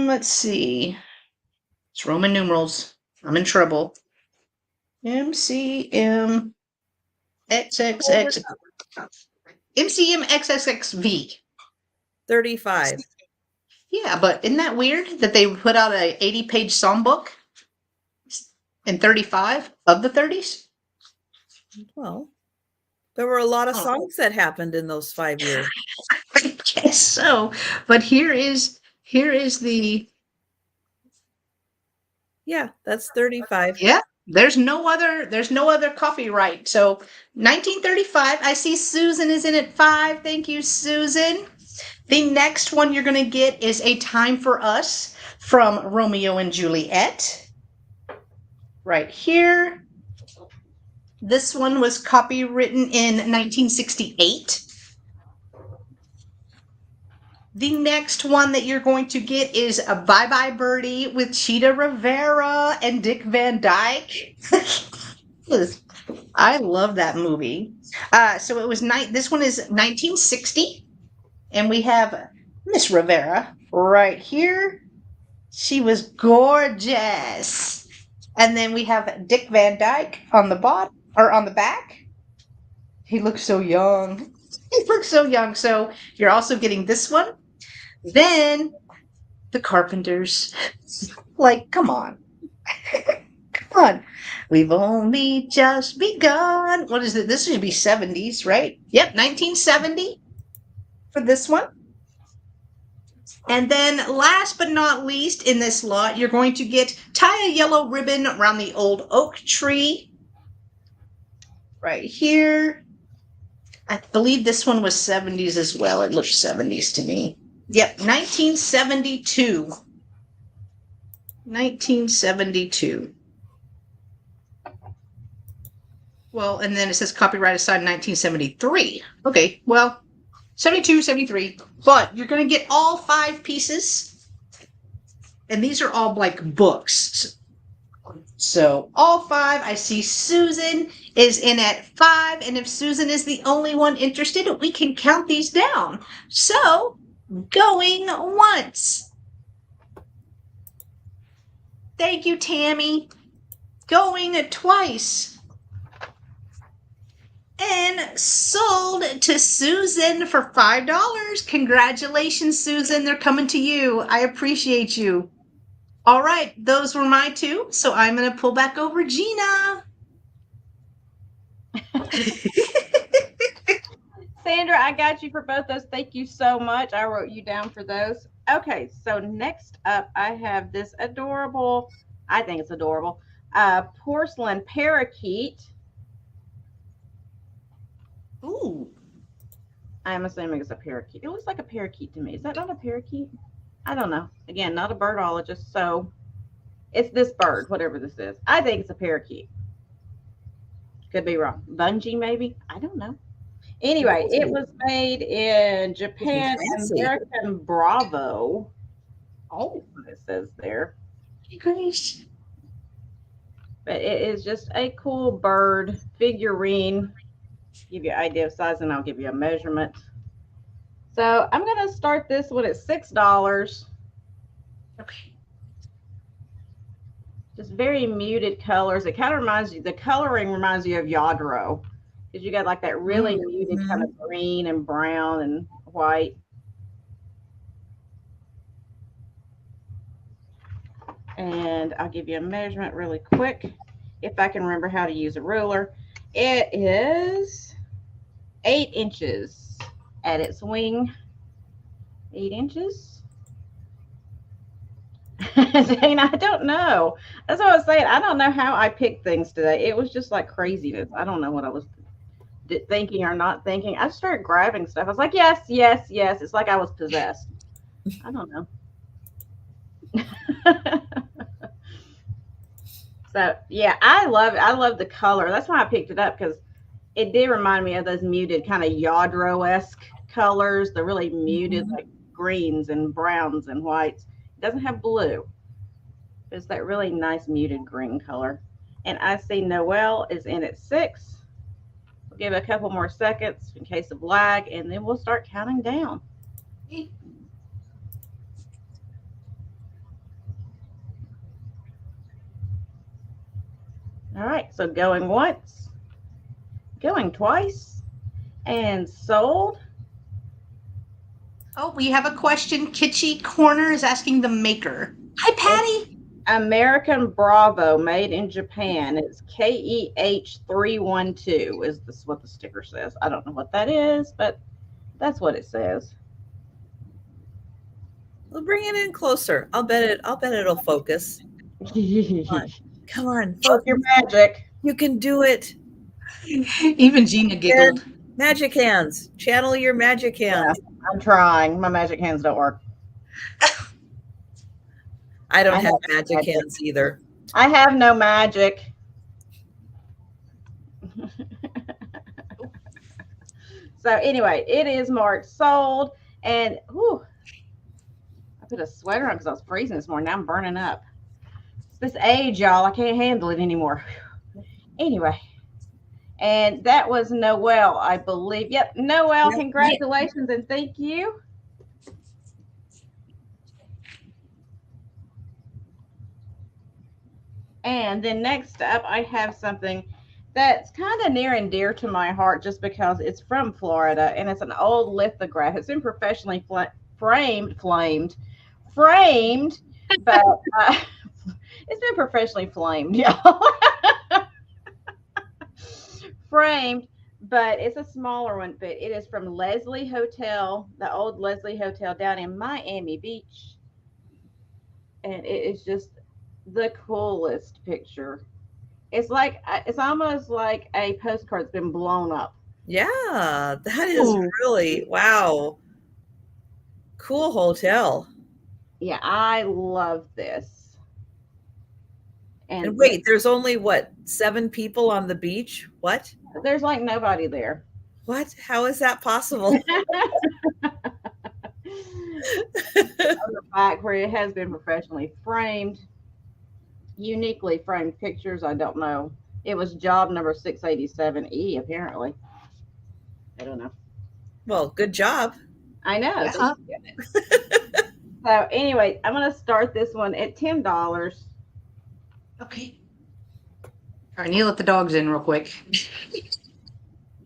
Let's see. It's Roman numerals. I'm in trouble. MCM XXX. MCM XXXV. 35. Yeah, but isn't that weird that they put out a 80-page songbook in 35 of the 30s? Well, there were a lot of songs that happened in those 5 years. I guess so. But here is the. Yeah, that's 35. Yeah, There's no other copyright. So 1935. I see Susan is in at 5. Thank you, Susan. The next one you're going to get is A Time for Us from Romeo and Juliet. Right here. This one was copywritten in 1968. The next one that you're going to get is a Bye Bye Birdie with Cheetah Rivera and Dick Van Dyke. I love that movie. So it was this one is 1960, and we have Miss Rivera right here. She was gorgeous. And then we have Dick Van Dyke on the bottom or on the back. He looks so young. He looks so young. So you're also getting this one. Then the Carpenters. Like, come on. Come on. We've only just begun. What is it? This should be 70s, right? Yep, 1970 for this one. And then last but not least in this lot, you're going to get Tie a Yellow Ribbon Around the Old Oak Tree. Right here. I believe this one was 70s as well. It looks 70s to me. Yep, 1972. 1972. Well, and then it says copyright assigned 1973. Okay, well, 72, 73. But you're going to get all 5 pieces. And these are all like books. So all 5. I see Susan is in at 5. And if Susan is the only one interested, we can count these down. So going once. Thank you, Tammy. Going twice. And sold to Susan for $5. Congratulations, Susan. They're coming to you. I appreciate you. All right, those were my 2. So I'm going to pull back over Jeana. Sandra, I got you for both those. Thank you so much. I wrote you down for those. Okay, so next up, I have this adorable, I think it's adorable, porcelain parakeet. Ooh. I'm assuming it's a parakeet. It looks like a parakeet to me. Is that not a parakeet? I don't know. Again, not a birdologist, so it's this bird, whatever this is. I think it's a parakeet. Could be wrong. Bungee, maybe? I don't know. Anyway, it was made in Japan, American Bravo. Oh, what it says there. Grace. But it is just a cool bird figurine. Give you an idea of size, and I'll give you a measurement. So I'm going to start this one at $6. Okay. Just very muted colors. It kind of reminds you, the coloring reminds you of Yadro. Because you got like that really muted kind of green and brown and white. And I'll give you a measurement really quick if I can remember how to use a ruler. It is 8 inches at its wing. 8 inches. Jane, I don't know. That's what I was saying. I don't know how I picked things today. It was just like craziness. I don't know what I was thinking or not thinking. I started grabbing stuff. I was like, yes, yes, yes. It's like I was possessed. I don't know. So yeah, I love it. I love the color. That's why I picked it up, because it did remind me of those muted kind of Yadro-esque colors, the really muted like greens and browns and whites. It doesn't have blue. It's that really nice muted green color. And I see Noelle is in at 6. We'll give it a couple more seconds in case of lag, and then we'll start counting down. All right, so going once, going twice, and sold. Oh, we have a question. Kitschy Corner is asking the maker. Hi, Patty. American Bravo, made in Japan. It's KEH312 is this what the sticker says. I don't know what that is, but that's what it says. We'll bring it in closer. I'll bet it'll focus. Come Come on, Work folks. your magic. You can do it. Even Jeana giggled. Magic hands. Channel your magic hands. Yeah, I'm trying. My magic hands don't work. I don't I have have magic hands either. I have no magic. So anyway, it is marked sold, and whew, I put a sweater on because I was freezing this morning. Now I'm burning up. It's this age, y'all. I can't handle it anymore. Anyway, and that was Noelle, I believe. Yep, Noelle, Yep. congratulations and thank you. And then next up, I have something that's kind of near and dear to my heart just because it's from Florida and it's an old lithograph. It's been professionally framed, but it's been professionally flamed, y'all. Framed, but it's a smaller one, but it is from Leslie Hotel, the old Leslie Hotel down in Miami Beach. And it is just the coolest picture. It's almost like a postcard that's been blown up. Yeah, that is Ooh. really, wow. Cool hotel. Yeah, I love this. And wait, there's only what, 7 people on the beach? What? There's like nobody there. What? How is that possible? On the back where it has been professionally framed, uniquely framed pictures. I don't know. It was job number 687E, apparently. I don't know. Well, good job. I know. Yeah. So anyway, I'm going to start this one at $10. Okay. All right, you let the dogs in real quick.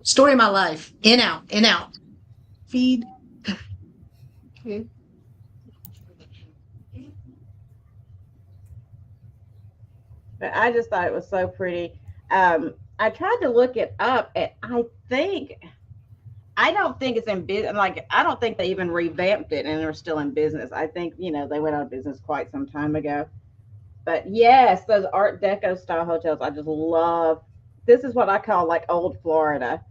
Story of my life. In, out, in, out. Feed. Okay. But I just thought it was so pretty. I tried to look it up, and I don't think it's in business. Like, I don't think they even revamped it and they're still in business. I think, they went out of business quite some time ago. But yes, those Art Deco style hotels, I just love. This is what I call like old Florida.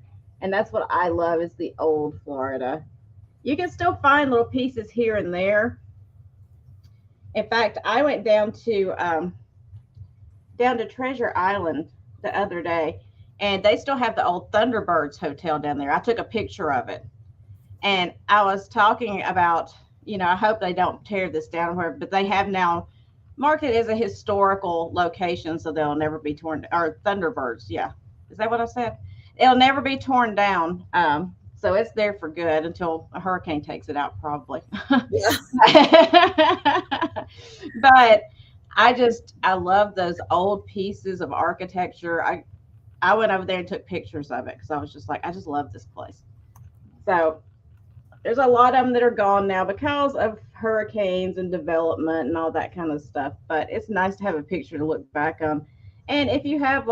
And that's what I love is the old Florida. You can still find little pieces here and there. In fact, I went down to Treasure Island the other day, and they still have the old Thunderbirds Hotel down there. I took a picture of it, and I was talking about, I hope they don't tear this down, but they have now marked it as a historical location, so they'll never be torn. Or Thunderbirds, yeah, is that what I said? It'll never be torn down. So it's there for good until a hurricane takes it out, probably. But I love those old pieces of architecture. I went over there and took pictures of it because I was just like, I just love this place. So there's a lot of them that are gone now because of hurricanes and development and all that kind of stuff. But it's nice to have a picture to look back on. And if you have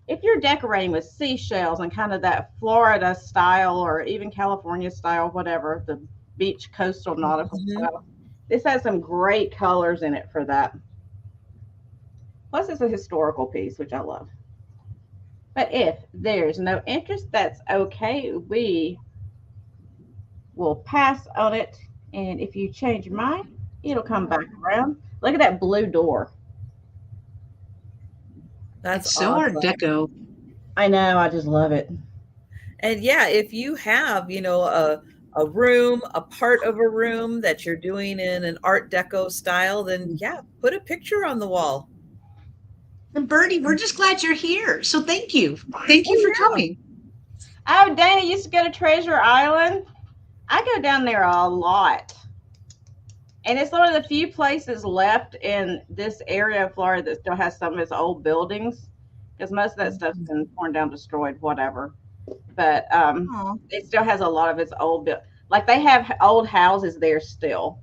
if you're decorating with seashells and kind of that Florida style or even California style, whatever, the beach coastal nautical style, this has some great colors in it for that. Plus, it's a historical piece, which I love. But if there's no interest, that's okay. We will pass on it. And if you change your mind, it'll come back around. Look at that blue door. That's so awesome. Art Deco. I know. I just love it. And yeah, if you have, a room, a part of a room that you're doing in an Art Deco style, then yeah, put a picture on the wall. And Bertie, we're just glad you're here. So thank you. Thank you for coming. Oh, Dana used to go to Treasure Island. I go down there a lot. And it's one of the few places left in this area of Florida that still has some of its old buildings. Because most of that stuff's been torn down, destroyed, whatever. But it still has a lot of its old, like they have old houses there still.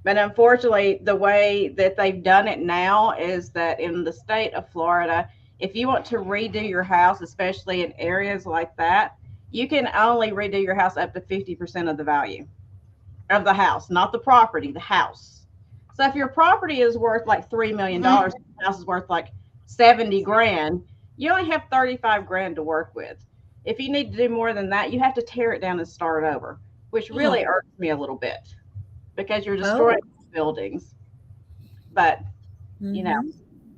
But unfortunately, the way that they've done it now is that in the state of Florida, if you want to redo your house, especially in areas like that, you can only redo your house up to 50% of the value of the house, not the property, the house. So if your property is worth like $3 million, the house is worth like 70 grand, you only have 35 grand to work with. If you need to do more than that, you have to tear it down and start over, which really irks me a little bit because you're destroying buildings. But you know,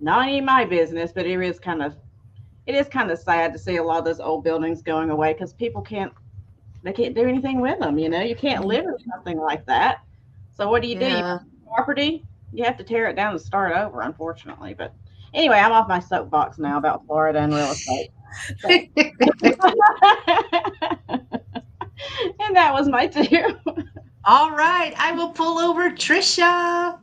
not any of my business, but it is kind of sad to see a lot of those old buildings going away because people can't do anything with them. You know, you can't live in something like that. So what do? You have property, you have to tear it down and start over, unfortunately. But anyway, I'm off my soapbox now about Florida and real estate. And that was my two. All right, I will pull over Trisha.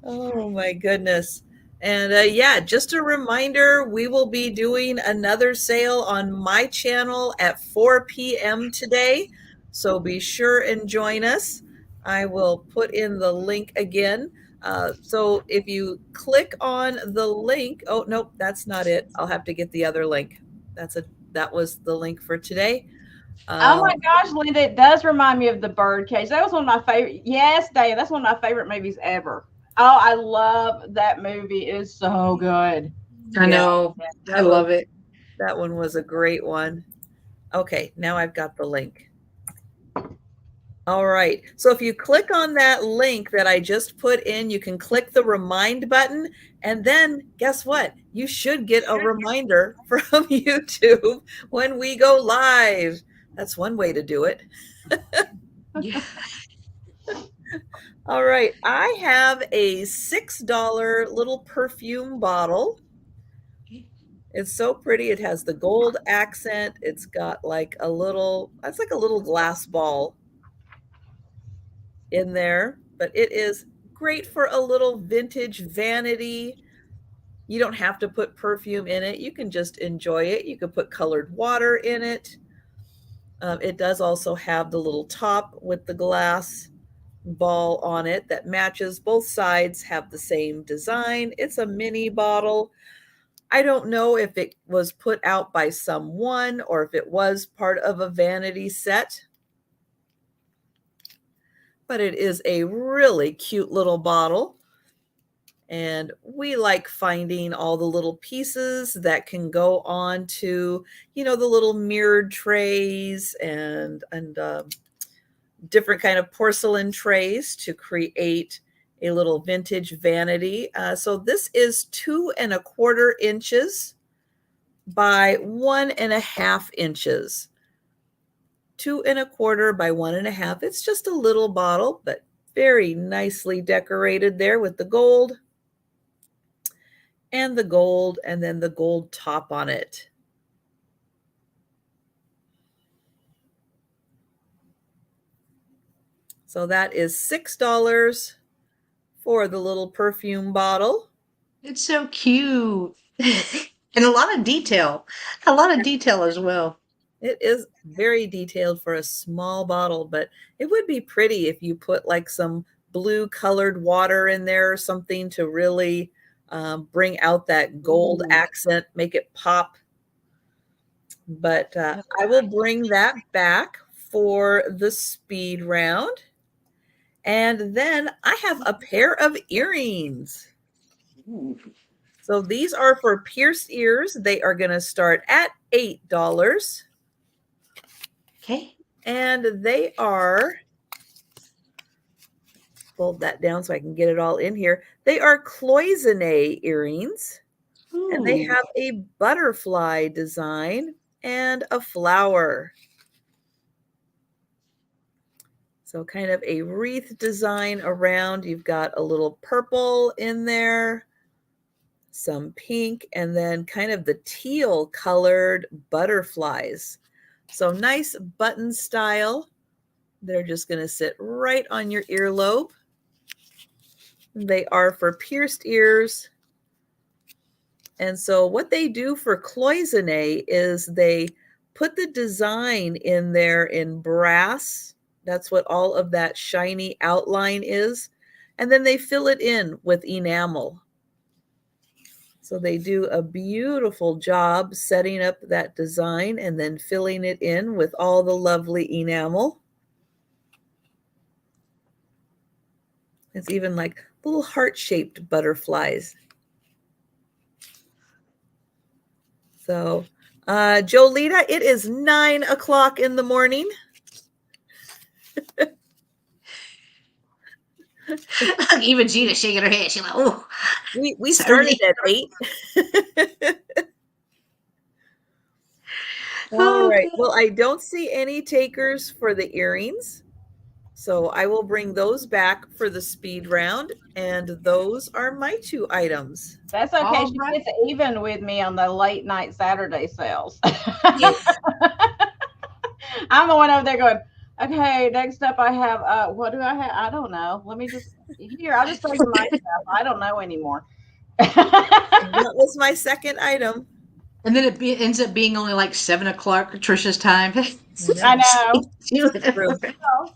Oh my goodness. And yeah, just a reminder, we will be doing another sale on my channel at 4 p.m. today. So be sure and join us. I will put in the link again. So if you click on the link, oh, nope, that's not it. I'll have to get the other link. That was the link for today. Oh my gosh, Linda, it does remind me of the Birdcage. That was one of my favorite. Yes, Dave, that's one of my favorite movies ever. Oh, I love that movie. It is so good. I know. I love it. That one was a great one. Okay, now I've got the link. All right. So if you click on that link that I just put in, you can click the remind button. And then guess what? You should get a reminder from YouTube when we go live. That's one way to do it. Yeah. All right. I have a $6 little perfume bottle. It's so pretty. It has the gold accent. It's got like that's like a little glass ball in there, but it is great for a little vintage vanity. You don't have to put perfume in it. You can just enjoy it. You can put colored water in it. It does also have the little top with the glass ball on it that matches. Both sides have the same design. It's a mini bottle. I don't know if it was put out by someone or if it was part of a vanity set, but it is a really cute little bottle. And we like finding all the little pieces that can go on to, the little mirrored trays and different kind of porcelain trays to create a little vintage vanity. So this is 2 1/4 inches by 1 1/2 inches. 2 1/4 by 1 1/2. It's just a little bottle, but very nicely decorated there with the gold and then the gold top on it. So that is $6 for the little perfume bottle. It's so cute. And a lot of detail as well. It is very detailed for a small bottle, but it would be pretty if you put like some blue colored water in there or something to really bring out that gold accent, make it pop. But I will bring that back for the speed round. And then I have a pair of earrings. So these are for pierced ears. They are going to start at $8. Okay. And they are, fold that down so I can get it all in here. They are cloisonne earrings. And they have a butterfly design and a flower. So kind of a wreath design around. You've got a little purple in there, some pink, and then kind of the teal colored butterflies. So nice button style. They're just going to sit right on your earlobe. They are for pierced ears. And so what they do for cloisonne is they put the design in there in brass. That's what all of that shiny outline is. And then they fill it in with enamel. So they do a beautiful job setting up that design and then filling it in with all the lovely enamel. It's even like little heart-shaped butterflies. So, Jolita, it is 9 o'clock in the morning. Even Jeana shaking her head. She's like, oh. We started at 8. All right. Well, I don't see any takers for the earrings. So I will bring those back for the speed round. And those are my 2 items. That's okay. All She right. gets even with me on the late night Saturday sales. Yeah. I'm the one over there going, okay, next up I have, what do I have? I don't know. Let me just, here, I'll just tell you my stuff. I don't know anymore. That was my second item. And then it ends up being only like 7 o'clock Trisha's time. I know. True. Oh,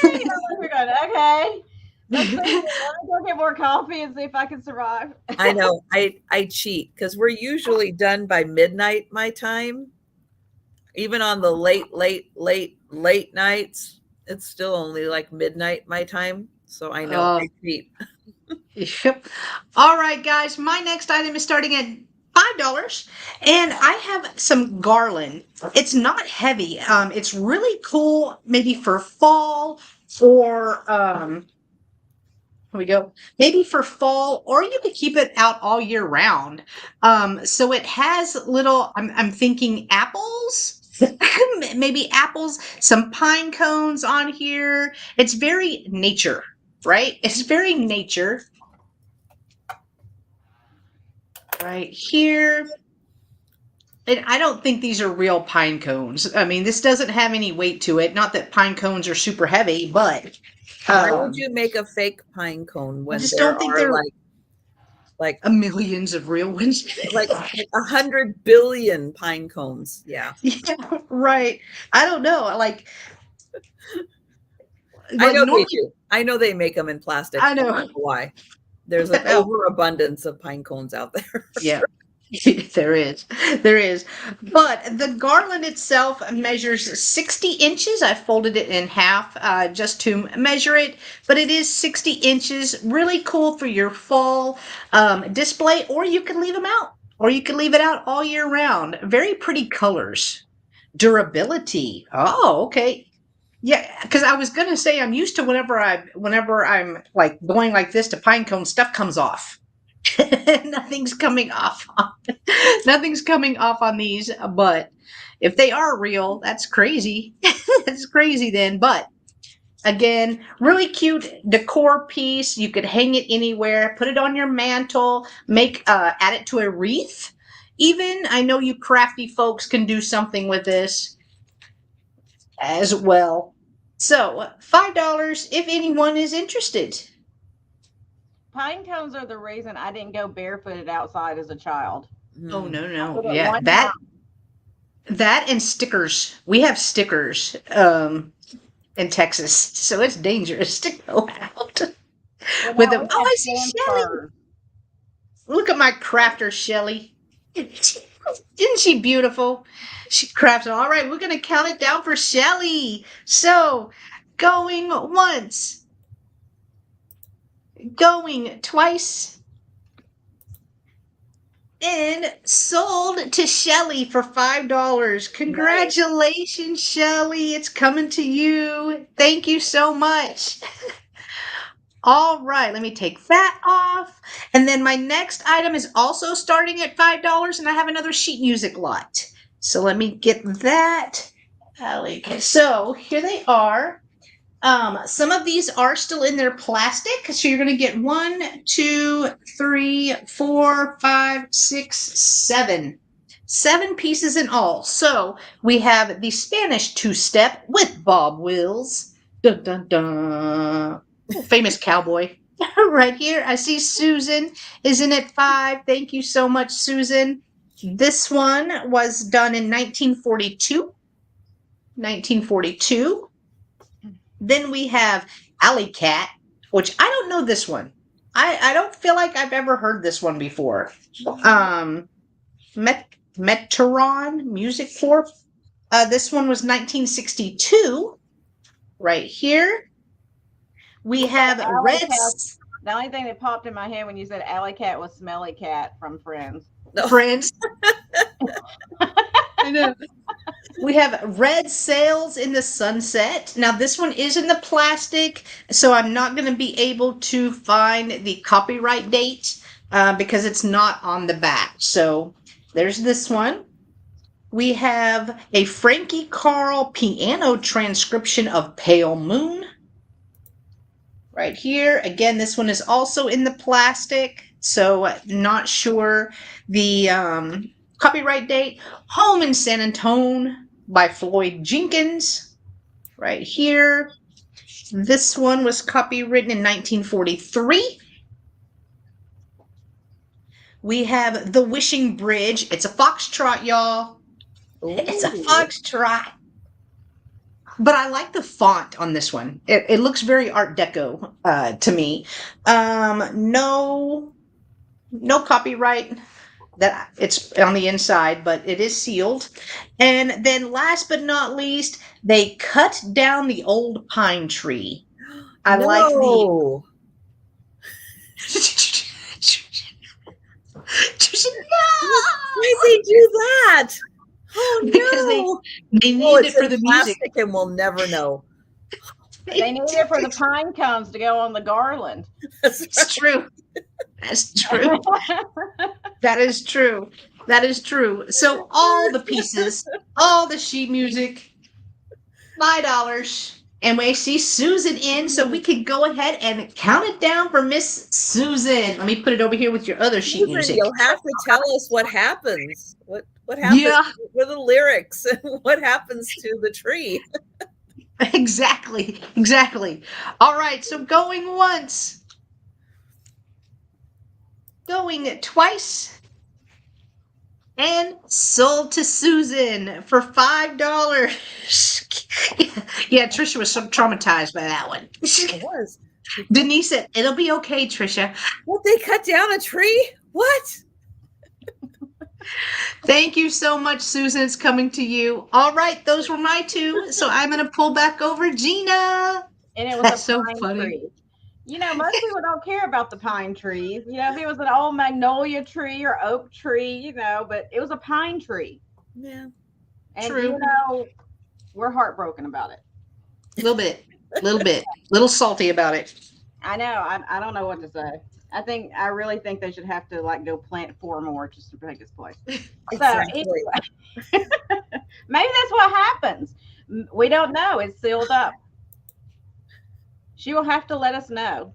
yay! We're going, okay. Let's see. Let me go get more coffee and see if I can survive. I know. I cheat because we're usually done by midnight my time. Even on the late nights, it's still only like midnight my time. So I know I cheat. Yep. All right, guys. My next item is starting at $5, and I have some garland. It's not heavy. It's really cool, maybe for fall or here we go. Maybe for fall, or you could keep it out all year round. So it has little. I'm thinking apples. Maybe apples, some pine cones on here. It's very nature, right? It's very nature. Right here. And I don't think these are real pine cones. I mean, this doesn't have any weight to it. Not that pine cones are super heavy, but why would you make a fake pine cone when I just there don't think are they're like millions of real ones? like 100 billion pine cones. Yeah. Yeah, right. I don't know. Like I know normally, they do. I know they make them in plastic. I know. I don't know why. There's an overabundance of pine cones out there. Yeah. There is. There is. But the garland itself measures 60 inches. I folded it in half just to measure it, but it is 60 inches. Really cool for your fall display, or you can leave them out, or you can leave it out all year round. Very pretty colors. Durability. Oh, okay. Yeah, because I was gonna say I'm used to whenever I'm like going like this to pine cone, stuff comes off. Nothing's coming off. Nothing's coming off on these, but if they are real, that's crazy. That's crazy then. But again, really cute decor piece. You could hang it anywhere, put it on your mantle, add it to a wreath. Even I know you crafty folks can do something with this as well. So $5 if anyone is interested. Pine cones are the reason I didn't go barefooted outside as a child. Oh no. I Yeah, that and stickers. We have stickers in Texas, so it's dangerous to go out with them. Oh, I see Shelly. Look at my crafter, Shelly. Isn't she beautiful? She crafts. All right, we're gonna count it down for Shelly. So, going once, going twice, and sold to Shelly for $5. Congratulations, Shelly. It's coming to you. Thank you so much. All right, let me take that off. And then my next item is also starting at $5, and I have another sheet music lot. So let me get that. Okay, so here they are. Some of these are still in their plastic. So you're going to get 1, 2, 3, 4, 5, 6, 7. 7 pieces in all. So we have the Spanish two-step with Bob Wills. Dun, dun, dun. Famous cowboy. Right here, I see Susan is in at 5. Thank you so much, Susan. This one was done in 1942. 1942. Then we have Alley Cat, which I don't know this one. I don't feel like I've ever heard this one before. Metron Music Corp. This one was 1962. Right here. We have Alley red Cat. The only thing that popped in my head when you said Alley Cat was Smelly Cat from Friends. No. Friends. I know. We have red sails in the sunset. Now, this one is in the plastic, so I'm not going to be able to find the copyright date because it's not on the back. So there's this one. We have a Frankie Carl piano transcription of Pale Moon. Right here. Again, this one is also in the plastic, so not sure the copyright date. Home in San Antone by Floyd Jenkins. Right here. This one was copywritten in 1943. We have The Wishing Bridge. It's a foxtrot, y'all. Ooh. It's a foxtrot. But I like the font on this one. It looks very Art Deco to me. No copyright. That it's on the inside, but it is sealed. And then last but not least, they cut down the old pine tree. I like the. Why did they do that? Oh no! Because they need it for the music, and we'll never know. They need it for the pine cones to go on the garland. That's true. That's true. That is true. That is true. So all the pieces, all the sheet music, $5. And we see Susan in, so we could go ahead and count it down for Miss Susan. Let me put it over here with your other sheet music. You'll have to tell us what happens. What happens with the lyrics and what happens to the tree. Exactly. All right, so going once. Going twice. And sold to Susan for $5. Yeah, Trisha was so traumatized by that one. It was. Denise said, "It'll be okay, Trisha." Won't they cut down a tree? What? Thank you so much, Susan. It's coming to you. All right, those were my two. So I'm going to pull back over Jeana. And it was That's a so pine funny. tree. You know, most people don't care about the pine trees. You know, if it was an old magnolia tree or oak tree, you know, but it was a pine tree. Yeah. And, True. you know, we're heartbroken about it. A little bit, little salty about it. I know. I don't know what to say. I really think they should have to like go plant 4 more just to take its place. Exactly. So anyway, maybe that's what happens. We don't know. It's sealed up. She will have to let us know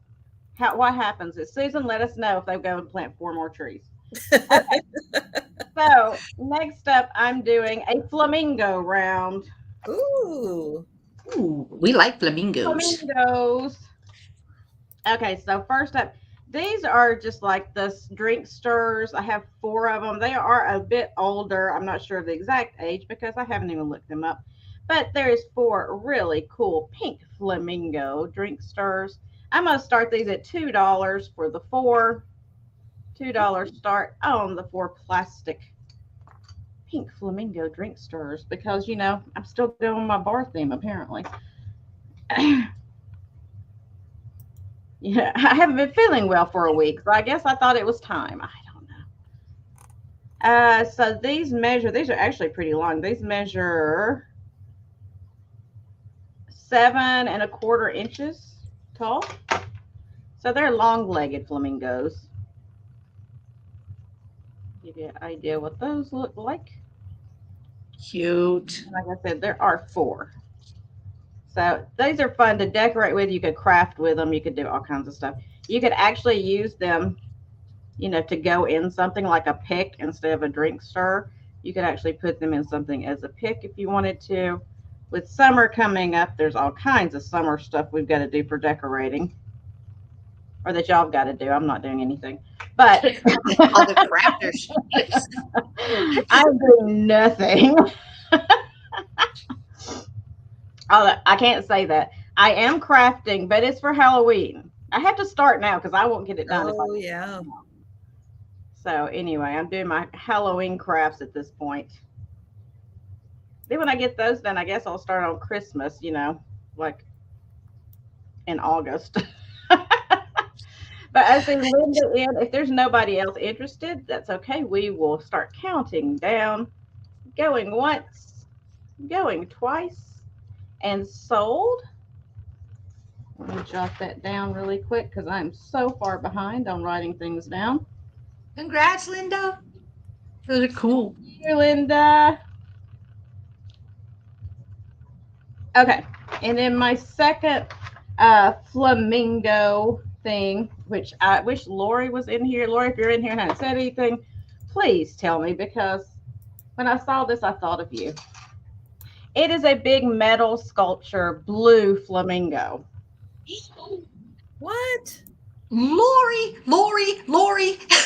what happens. Is Susan let us know if they go and plant 4 more trees. Okay. So next up, I'm doing a flamingo round. Ooh, we like flamingos. Okay, so first up, these are just like the drink stirrers. I have 4 of them. They are a bit older. I'm not sure of the exact age because I haven't even looked them up. But there's 4 really cool pink flamingo drink stirrers. I'm going to start these at $2 for the 4. $2 start on the 4 plastic pink flamingo drink stirrers because, you know, I'm still doing my bar theme apparently. Yeah, I haven't been feeling well for a week, so I guess I thought it was time. I don't know. So these are actually pretty long. These measure 7 1/4 inches tall. So they're long-legged flamingos. Give you an idea what those look like. Cute. Like I said, there are 4. So these are fun to decorate with. You could craft with them. You could do all kinds of stuff. You could actually use them, you know, to go in something like a pick instead of a drink stir. You could actually put them in something as a pick if you wanted to. With summer coming up, there's all kinds of summer stuff we've got to do for decorating. Or that y'all have got to do. I'm not doing anything. But all the crafters. I'm doing nothing. I can't say that. I am crafting, but it's for Halloween. I have to start now because I won't get it done. Oh, yeah. So anyway, I'm doing my Halloween crafts at this point. Then when I get those done, I guess I'll start on Christmas, you know, like in August. But I see Linda in. If there's nobody else interested, that's okay. We will start counting down. Going once, going twice, and sold. Let me jot that down really quick because I'm so far behind on writing things down. Congrats, Linda. Those are cool. Here, Linda. Okay, and then my second flamingo thing, which I wish Lori was in here. Lori, if you're in here and haven't said anything, please tell me, because when I saw this, I thought of you. It is a big metal sculpture, blue flamingo. What? Lori.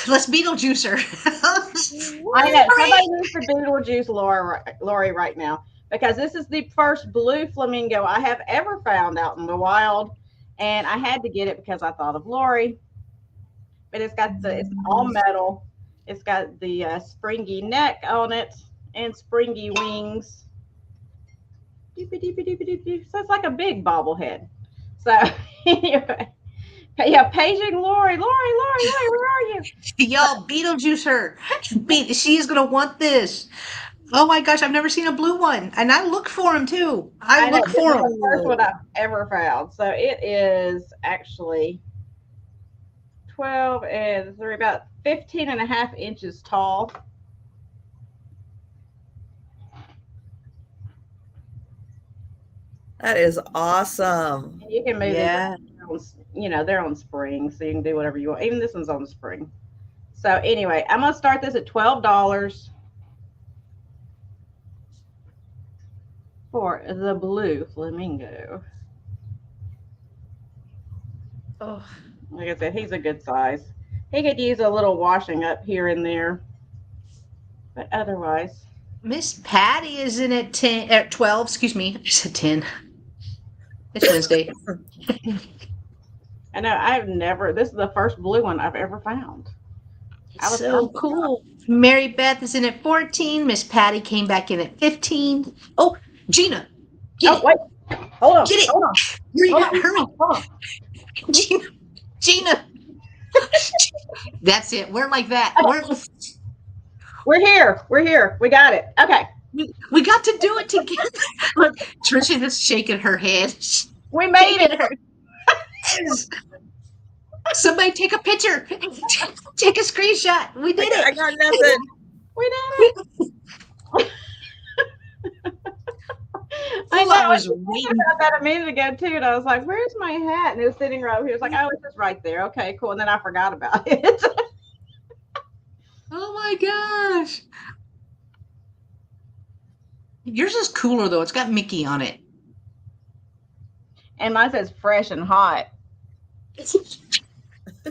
Let's Beetlejuice her. I know somebody needs to Beetlejuice Lori right now, because this is the first blue flamingo I have ever found out in the wild, and I had to get it because I thought of Lori. But it's all metal. It's got the springy neck on it and springy wings. So it's like a big bobblehead. So anyway, yeah, paging Lori, where are you? Y'all, Beetlejuice her. She is gonna want this. Oh my gosh, I've never seen a blue one, and I look for them too. I look for them. The first one I've ever found. So it is actually 12 and 3, about 15 and a half inches tall. That is awesome. And you can move Yeah. it. They're on spring, so you can do whatever you want. Even this one's on spring. So anyway, I'm gonna start this at $12 for the blue flamingo. Oh, Like I said, he's a good size. He could use a little washing up here and there, but otherwise, Miss Patty is in at 10, at 12. Excuse me, I said 10. It's Wednesday. I know this is the first blue one I've ever found. It's so cool. Mary Beth is in at 14. Miss Patty came back in at 15. Oh, Jeana. Wait. Hold on. Get it. Hold on. Hurry. Jeana. That's it. We're like that. We're here. We got it. Okay. We got to do it together. Look, Trisha is shaking her head. We made it. Somebody take a picture. Take a screenshot. We did it. I got nothing. We did it. I was waiting about that a minute ago too, and I was like, "Where's my hat?" And it was sitting right over here. It's like, "Oh, it's just right there." Okay, cool. And then I forgot about it. Oh my gosh. Yours is cooler though. It's got Mickey on it. And mine says fresh and hot.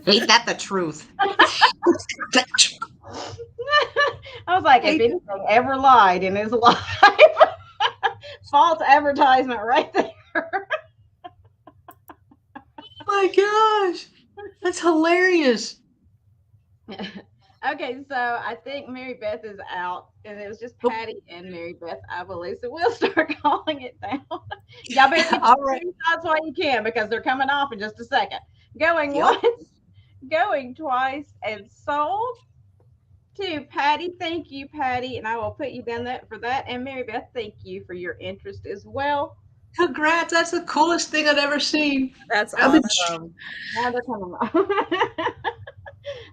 Ain't that the truth? I was like, if anything ever lied in his life, false advertisement right there. Oh my gosh. That's hilarious. Okay, so I think Mary Beth is out, and it was just Patty and Mary Beth, I believe. So we'll start calling it down. Y'all better get All right. shots while you can, because they're coming off in just a second. Going once, going twice, and sold to Patty. Thank you, Patty, and I will put you down for that. And Mary Beth, thank you for your interest as well. Congrats. That's the coolest thing I've ever seen. That's awesome. Now they're coming off.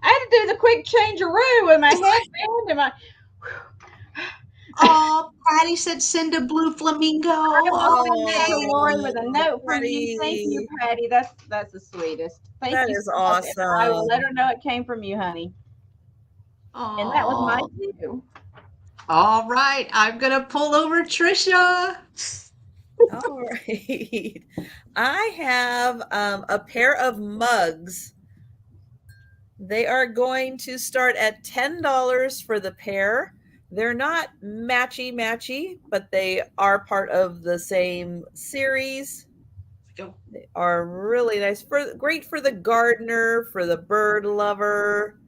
I had to do the quick changeroo with my headband and my. Oh, Patty said send a blue flamingo. Oh, Lori with a note from you. Thank you, Patty. That's the sweetest. Thank you. That is awesome. I will let her know it came from you, honey. Aww. And that was mine too. All right, I'm gonna pull over Trisha. All right. I have a pair of mugs. They are going to start at $10 for the pair. They're not matchy, but they are part of the same series. They are really nice. Great for the gardener, for the bird lover.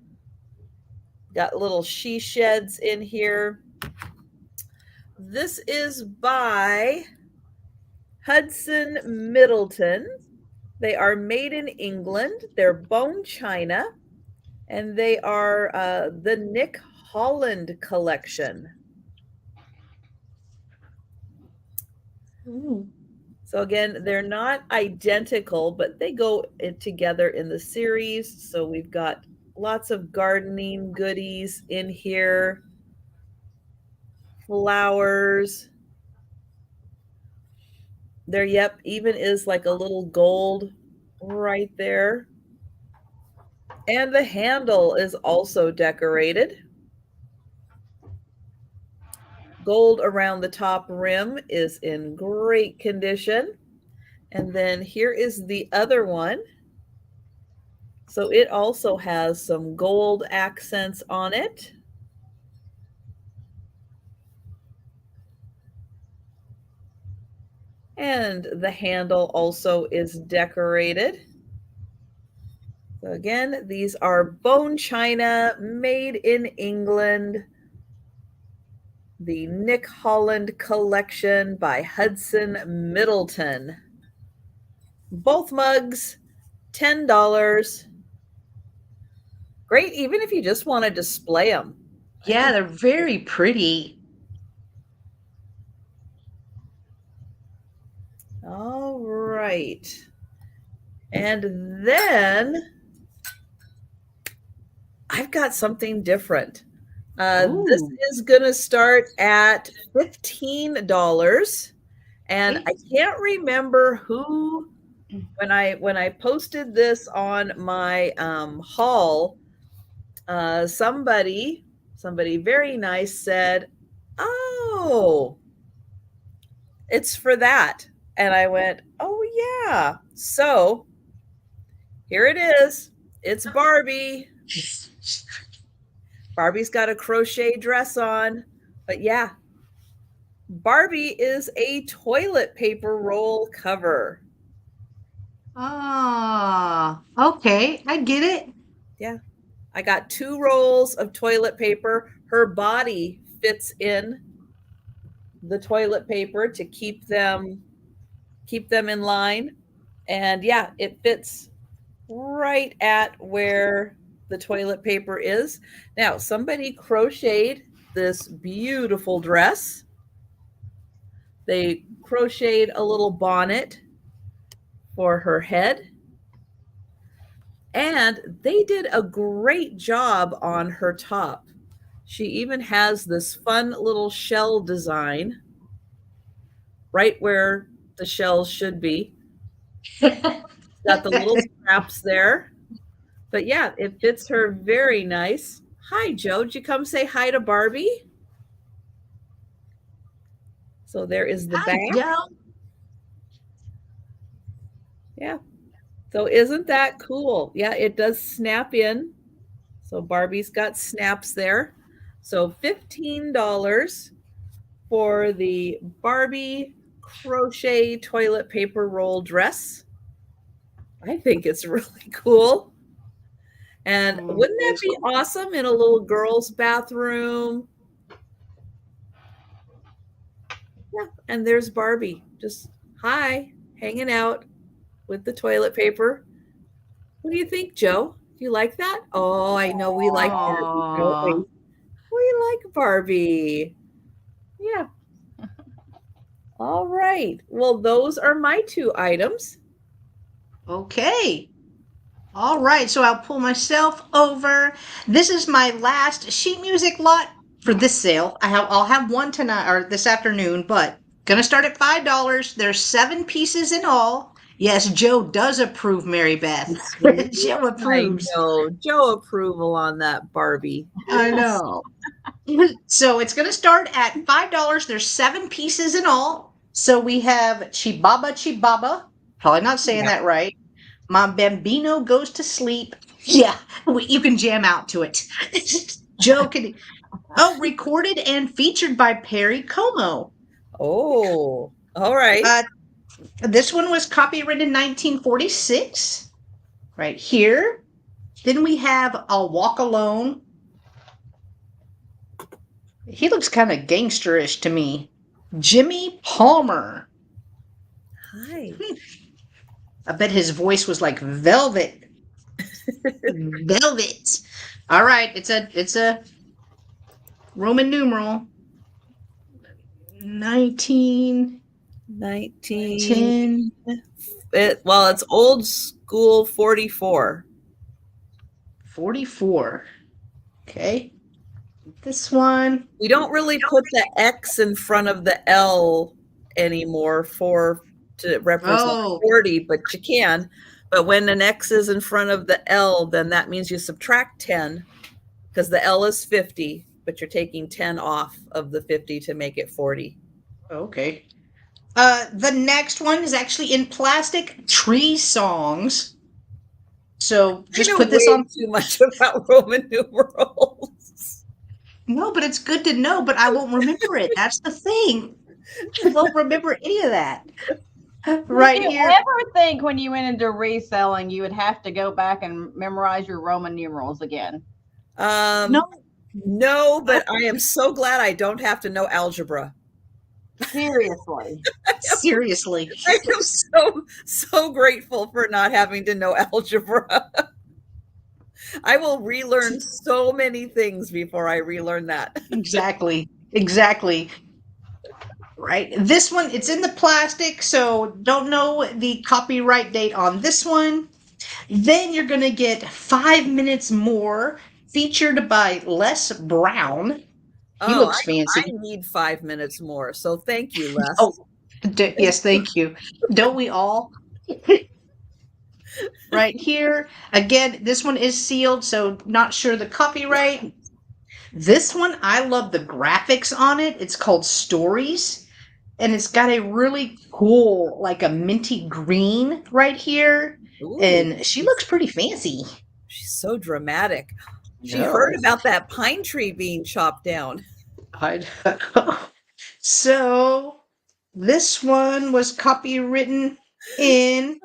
Got little she sheds in here. This is by Hudson Middleton. They are made in England. They're bone china, and they are the Nick Holland collection. Ooh. So again, they're not identical, but they go together in the series. So we've got lots of gardening goodies in here, flowers. There, yep, even is like a little gold right there. And the handle is also decorated. Gold around the top rim is in great condition. And then here is the other one. So it also has some gold accents on it. And the handle also is decorated. So again, these are bone china made in England. The Nick Holland collection by Hudson Middleton. Both mugs, $10. Great, even if you just want to display them. Yeah, they're very pretty. All right. And then I've got something different. This Ooh. is going to start at $15. And I can't remember who, when I posted this on my haul, somebody very nice said, "Oh, it's for that." And I went, "Oh yeah." So here it is. It's Barbie. Barbie's got a crochet dress on. But yeah, Barbie is a toilet paper roll cover. Ah, okay, I get it. Yeah. I got 2 rolls of toilet paper. Her body fits in the toilet paper to keep them in line. And yeah, it fits right at where the toilet paper is. Now, somebody crocheted this beautiful dress. They crocheted a little bonnet for her head. And they did a great job on her top. She even has this fun little shell design right where the shells should be. Got the little straps there. But yeah, it fits her very nice. Hi, Joe. Did you come say hi to Barbie? So there is the Hi, back. Joe. Yeah. So isn't that cool? Yeah, it does snap in. So Barbie's got snaps there. So $15 for the Barbie crochet toilet paper roll dress. I think it's really cool. And wouldn't that be awesome in a little girl's bathroom? Yeah, and there's Barbie, just hi, hanging out with the toilet paper. What do you think, Joe? Do you like that? Oh, I know we like Barbie, don't we? Aw. We like Barbie. Yeah. All right. Well, those are my 2 items. Okay. All right, so I'll pull myself over. This is my last sheet music lot for this sale. I'll have one tonight or this afternoon, but gonna start at $5. There's 7 pieces in all. Yes, Joe does approve, Mary Beth. Joe I approves. know. Joe approval on that Barbie. I Yes. know. So it's gonna start at $5. There's 7 pieces in all. So we have Chibaba Chibaba. Probably not saying Yeah. that right. My Bambino goes to sleep. Yeah, you can jam out to it. Joe can. Oh, recorded and featured by Perry Como. Oh, all right. This one was copyrighted in 1946. Right here. Then we have I'll Walk Alone. He looks kind of gangsterish to me. Jimmy Palmer. Hi. I bet his voice was like velvet. Velvet. All right, it's a Roman numeral. 1910. 19. It's old school 44. 44. Okay. This one. We don't really put the X in front of the L anymore to represent 40, but you can. But when an X is in front of the L, then that means you subtract 10 because the L is 50, but you're taking 10 off of the 50 to make it 40. Okay. The next one is actually in plastic, Tree Songs. So just put this on. Too much about Roman numerals. No, but it's good to know, but I won't remember it. That's the thing. I won't remember any of that. Right Did you here. ever think when you went into reselling you would have to go back and memorize your Roman numerals again? No, but I am so glad I don't have to know algebra. Seriously. Seriously. I am so grateful for not having to know algebra. I will relearn so many things before I relearn that. Exactly. Right. This one, it's in the plastic, so don't know the copyright date on this one. Then you're going to get 5 minutes more, featured by Les Brown. He looks fancy. I need 5 minutes more, so thank you, Les. Oh, yes, thank you. Don't we all? Right here. Again, this one is sealed, so not sure the copyright. This one, I love the graphics on it. It's called Stories, and it's got a really cool, like a minty green right here. Ooh. And she looks pretty fancy. She's so dramatic. She heard about that pine tree being chopped down. So this one was copywritten in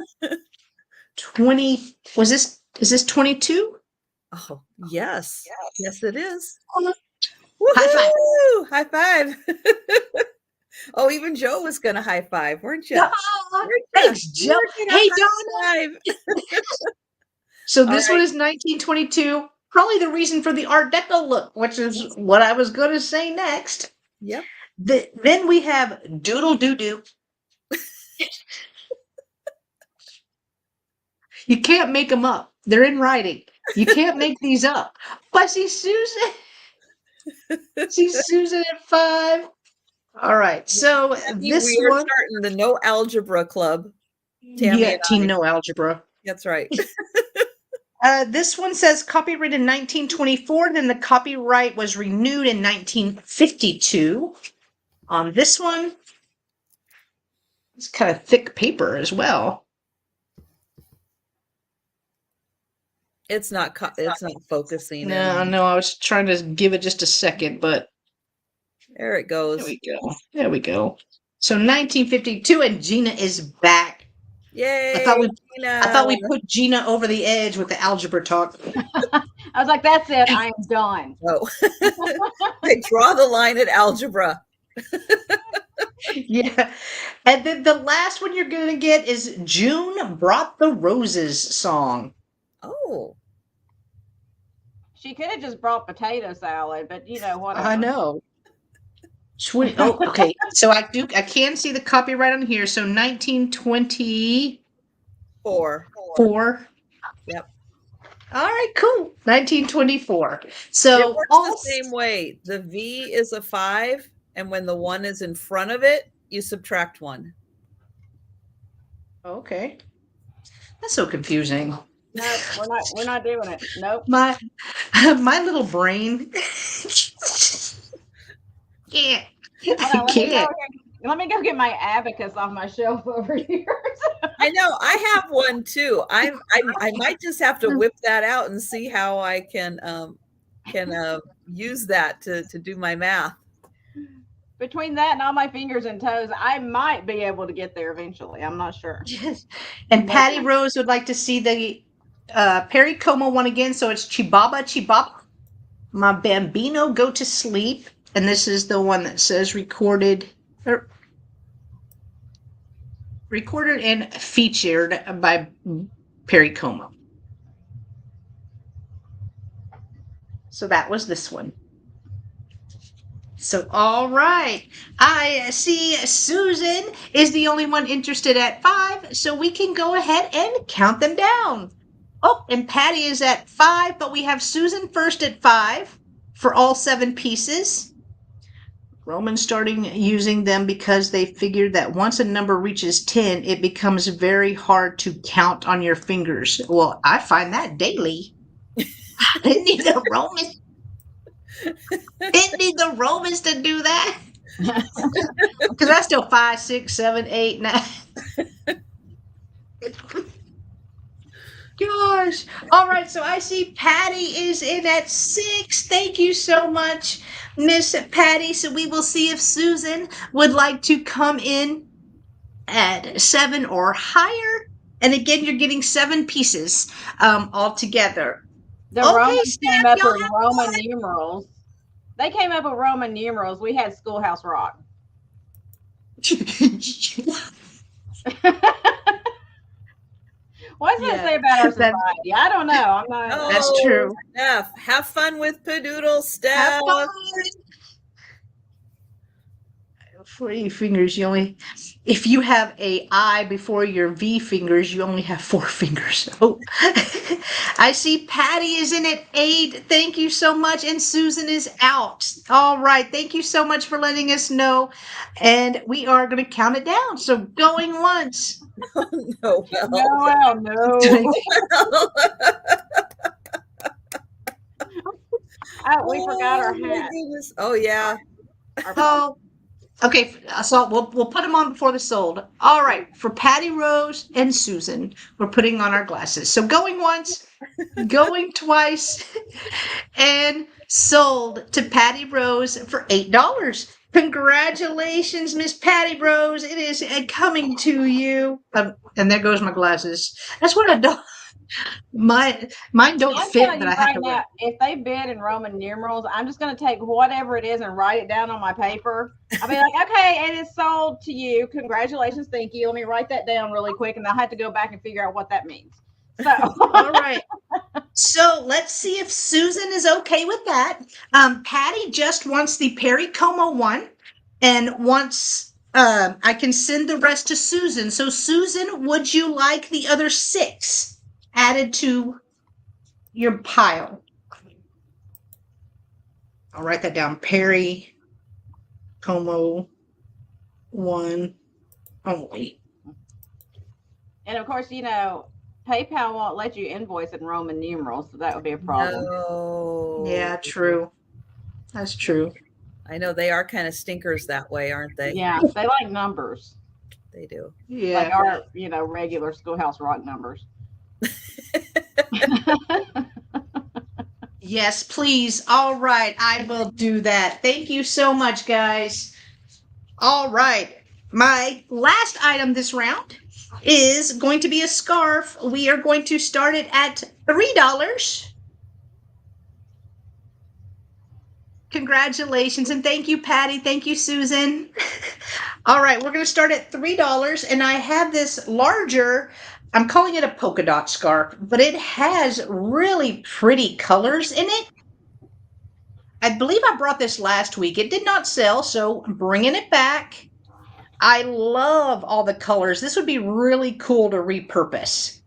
20. Is this 22? Oh, yes. Yes, it is. High five. High five. Oh, even Joe was going to high five, weren't you? Thanks, Joe. Hey, Donna. So this one is 1922. Probably the reason for the Art Deco look, which is what I was going to say next. Yep. Then we have Doodle Doo Doo. You can't make them up. They're in writing. You can't make these up. But see Susan. See Susan at 5. All right. So this we are one starting the No Algebra Club. Team No Algebra. That's right. This one says copyright in 1924. Then the copyright was renewed in 1952. On this one, it's kind of thick paper as well. It's not focusing. No, I was trying to give it just a second, but there it goes. There we go. So 1952, and Jeana is back. Yay! I thought we put Jeana over the edge with the algebra talk. I was like, that's it. I am done. Oh. I draw the line at algebra. Yeah. And then the last one you're going to get is June Brought the Roses song. Oh. She could have just brought potato salad, but whatever. I know. Oh, okay. So I can see the copyright on here. So 1924. Yep. All right, cool. 1924. So it works the same way. The V is a 5, and when the 1 is in front of it, you subtract 1. Okay. That's so confusing. No, we're not doing it. Nope. My little brain. Yeah. Let me go get my abacus off my shelf over here. I know. I have one too. I might just have to whip that out and see how I can use that to do my math. Between that and all my fingers and toes, I might be able to get there eventually. I'm not sure. Yes. And Patty Rose would like to see the Perry Como one again. So it's Chibaba Chibaba. My Bambino Go to Sleep. And this is the one that says recorded. recorded and featured by Perry Como. So that was this one. So, all right. I see Susan is the only one interested at 5, so we can go ahead and count them down. Oh, and Patty is at 5, but we have Susan first at 5 for all 7 pieces. Roman's starting using them because they figured that once a number reaches 10, it becomes very hard to count on your fingers. Well, I find that daily. I didn't need the Romans. Didn't need the Romans to do that. Because that's still 5, 6, 7, 8, 9. Gosh. All right, so I see Patty is in at 6. Thank you so much, Miss Patty. So we will see if Susan would like to come in at 7 or higher. And again, you're getting 7 pieces all together. The Okay, Romans Steph, came up y'all with have Roman fun. numerals. They came up with Roman numerals. We had Schoolhouse Rock. What does that say about our society? I don't know. I'm not. Oh, That's true. Steph, have fun with Padoodle, Steph. Have fun. 40 fingers, you only, if you have a I before your V fingers, you only have 4 fingers. Oh, I see Patty is in at 8. Thank you so much. And Susan is out. All right. Thank you so much for letting us know. And we are going to count it down. So going once. No. Oh, we forgot our my hat. goodness. Oh, yeah. Oh, okay. So we'll put them on before they're sold. All right. For Patty Rose and Susan, we're putting on our glasses. So going once, going twice, and sold to Patty Rose for $8. Congratulations, Miss Patty Rose. It is coming to you. And there goes my glasses. That's what I don't. Mine don't I'm fit, telling but you I have right to now, wear. if they bid in Roman numerals, I'm just going to take whatever it is and write it down on my paper. I'll be like, okay, it is sold to you. Congratulations. Thank you. Let me write that down really quick, and I'll have to go back and figure out what that means. So, All right. So let's see if Susan is okay with that. Patty just wants the Perry Como one, and wants I can send the rest to Susan. So Susan, would you like the other 6 added to your pile? I'll write that down. Perry Como 1 only. and of course, PayPal won't let you invoice in Roman numerals, so that would be a problem. No. Yeah, true. That's true. I know they are kind of stinkers that way, aren't they? Yeah, they like numbers. They do. Yeah. Like our, regular Schoolhouse Rock numbers. Yes, please. All right. I will do that. Thank you so much, guys. All right. My last item this round is going to be a scarf. We are going to start it at $3. Congratulations. And thank you, Patty. Thank you, Susan. All right. We're going to start at $3. And I have this larger, I'm calling it a polka dot scarf, but it has really pretty colors in it. I believe I brought this last week. It did not sell, so I'm bringing it back. I love all the colors. This would be really cool to repurpose.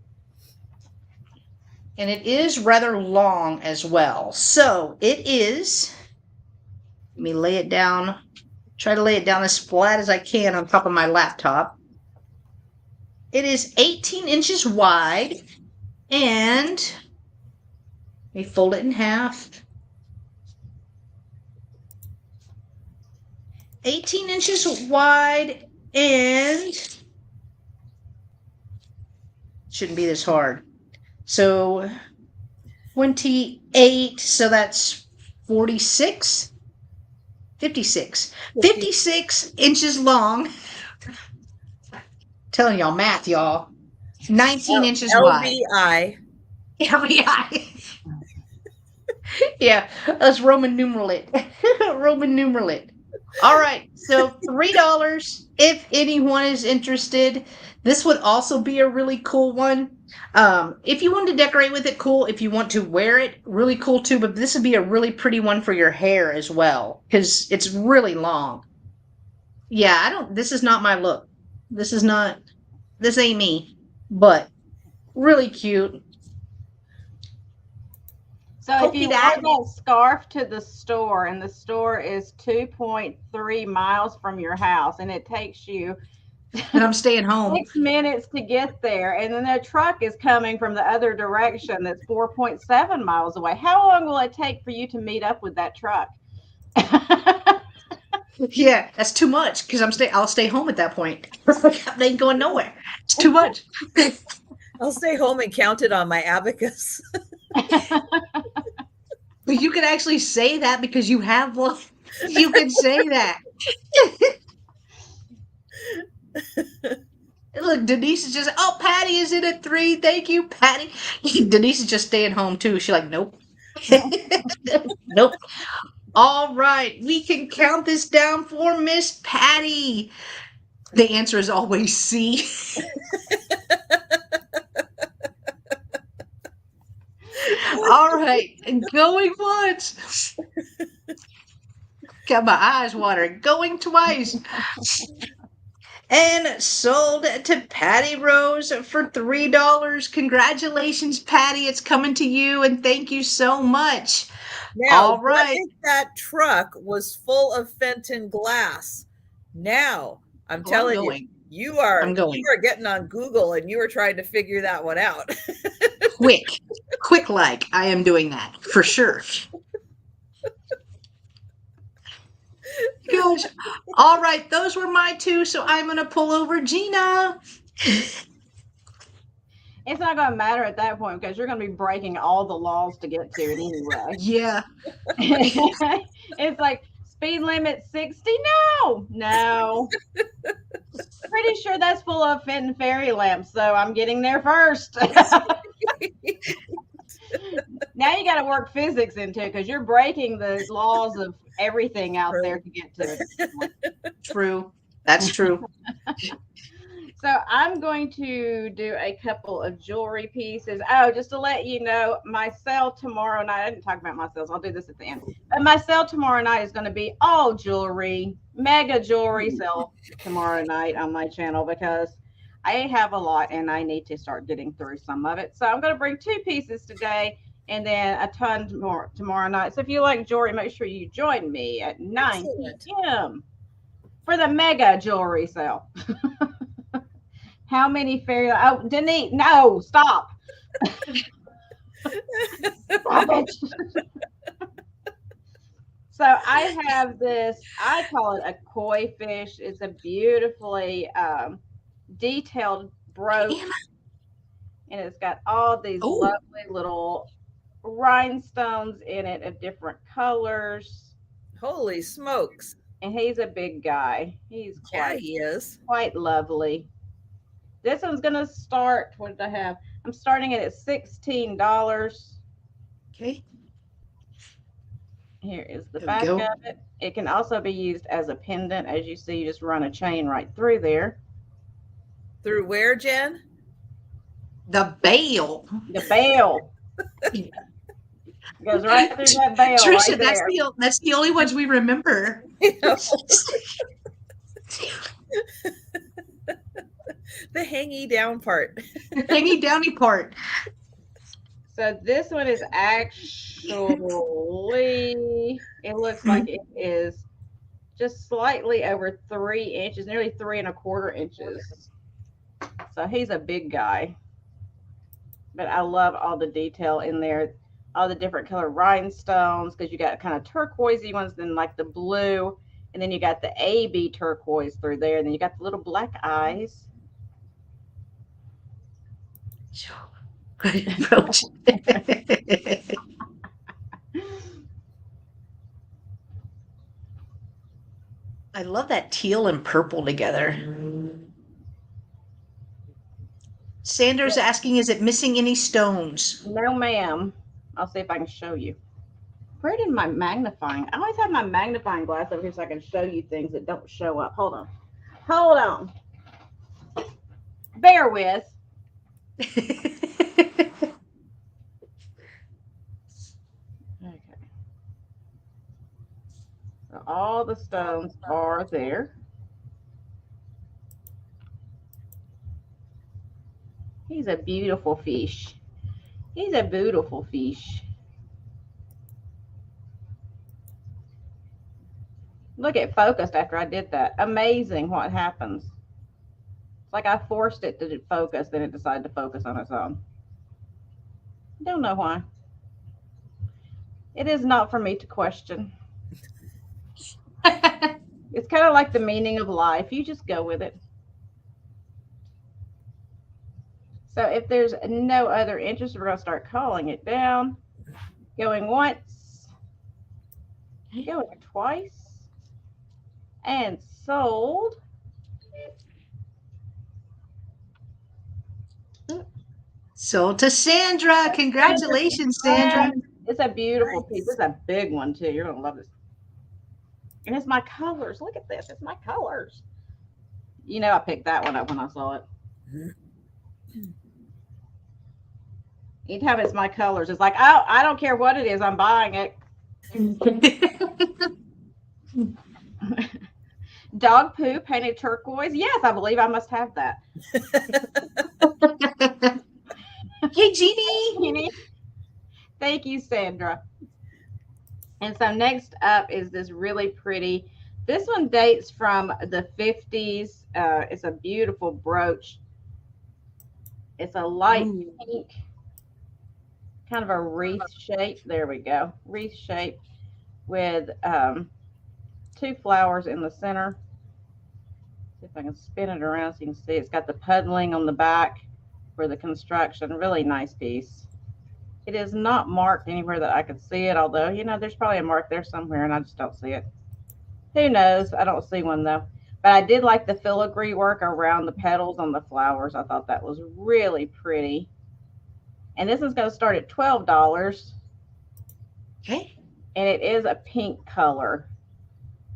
And it is rather long as well. So it is, let me lay it down, try to lay it down as flat as I can on top of my laptop. It is 18 inches wide, and let me fold it in half. 18 inches wide, and shouldn't be this hard. So 28, so that's 46, 56, 56 inches long. Telling y'all math, y'all. 19 inches wide. LBI. LBI. Yeah, let's Roman numeral it. Roman numeral it. All right, so $3 if anyone is interested. This would also be a really cool one. If you want to decorate with it, cool. If you want to wear it, really cool too. But this would be a really pretty one for your hair as well, because it's really long. Yeah, I don't. This is not my look. This is not. This ain't me. But really cute. So if Polka you dot. wore that scarf to the store, and the store is 2.3 miles from your house, and it takes you And I'm staying home. 6 minutes to get there, and then a truck is coming from the other direction that's 4.7 miles away. How long will it take for you to meet up with that truck? Yeah, that's too much because I'll stay home at that point. They ain't going nowhere. It's too much. I'll stay home and count it on my abacus. But you can actually say that because you have one. You can say that. Look, Denise is just, oh, Patty is in at 3. Thank you, Patty. Denise is just staying home too. She's like, nope. Nope. All right, we can count this down for Miss Patty. The answer is always C. All right, going once. Got my eyes watering. Going twice. And sold to Patty Rose for $3. Congratulations, Patty. It's coming to you, and thank you so much. Now, All right. what if that truck was full of Fenton glass? Now, I'm telling you, you are getting on Google and you are trying to figure that one out. Quick like I am doing that for sure. Gosh. All right, those were my 2, so I'm gonna pull over Jeana. It's not going to matter at that point because you're going to be breaking all the laws to get to it anyway. Yeah. It's like speed limit 60. No. Pretty sure that's full of Fenton fairy lamps, so I'm getting there first. Now you got to work physics into it because you're breaking the laws of everything out there to get to it. True. That's true. So I'm going to do a couple of jewelry pieces. Oh, just to let you know, my sale tomorrow night, I didn't talk about my sales. I'll do this at the end. But my sale tomorrow night is going to be all jewelry, mega jewelry sale tomorrow night on my channel because I have a lot and I need to start getting through some of it. So I'm going to bring 2 pieces today and then a ton more tomorrow night. So if you like jewelry, make sure you join me at 9 p.m. for the mega jewelry sale. How many fairy? Oh, Denise, no, stop. Stop it. So I have this, I call it a koi fish. It's a beautifully detailed brooch. And it's got all these lovely little rhinestones in it of different colors. Holy smokes. And he's a big guy. He is quite lovely. This one's going to start, what did I have? I'm starting it at $16. Okay. Here is the back of it. It can also be used as a pendant. As you see, you just run a chain right through there. Through where, Jen? The bail. The bail. Goes right through that bail. Trisha, right that's the only ones we remember. The hangy down part. Hangy downy part. So this one is actually, it looks like it is just slightly over 3 inches, nearly 3 1/4 inches. So he's a big guy. But I love all the detail in there, all the different color rhinestones, because you got kind of turquoisey ones, then like the blue, and then you got the AB turquoise through there, and then you got the little black eyes. I love that teal and purple together. Sanders asking, is it missing any stones? No, ma'am. I'll see if I can show you. Where did my magnifying? I always have my magnifying glass over here so I can show you things that don't show up. Hold on. Hold on. bear with. Okay. So all the stones are there. He's a beautiful fish. He's a beautiful fish. Look, it focused after I did that. Amazing what happens. It's like I forced it to focus, then it decided to focus on its own. Don't know why. It is not for me to question. It's kind of like the meaning of life. You just go with it. So if there's no other interest, we're going to start calling it down. Going once, going twice, and sold. Sold to Sandra. Congratulations, Sandra. It's a beautiful piece. It's a big one too. You're going to love this. And it's my colors. Look at this. It's my colors. You know, I picked that one up when I saw it. Anytime it's my colors, it's like, oh, I don't care what it is. I'm buying it. Dog poo painted turquoise. Yes, I believe I must have that. Hey, Jeannie. Thank you, Sandra. And so next up is this really pretty. This one dates from the 50s. It's a beautiful brooch. It's a light pink, kind of a wreath shape. There we go. Wreath shape with 2 flowers in the center. See if I can spin it around so you can see. It's got the puddling on the back for the construction. Really nice piece. It is not marked anywhere that I could see it, although, you know, there's probably a mark there somewhere and I just don't see it. Who knows? I don't see one though. But I did like the filigree work around the petals on the flowers. I thought that was really pretty. And this is going to start at $12. Okay. And it is a pink color.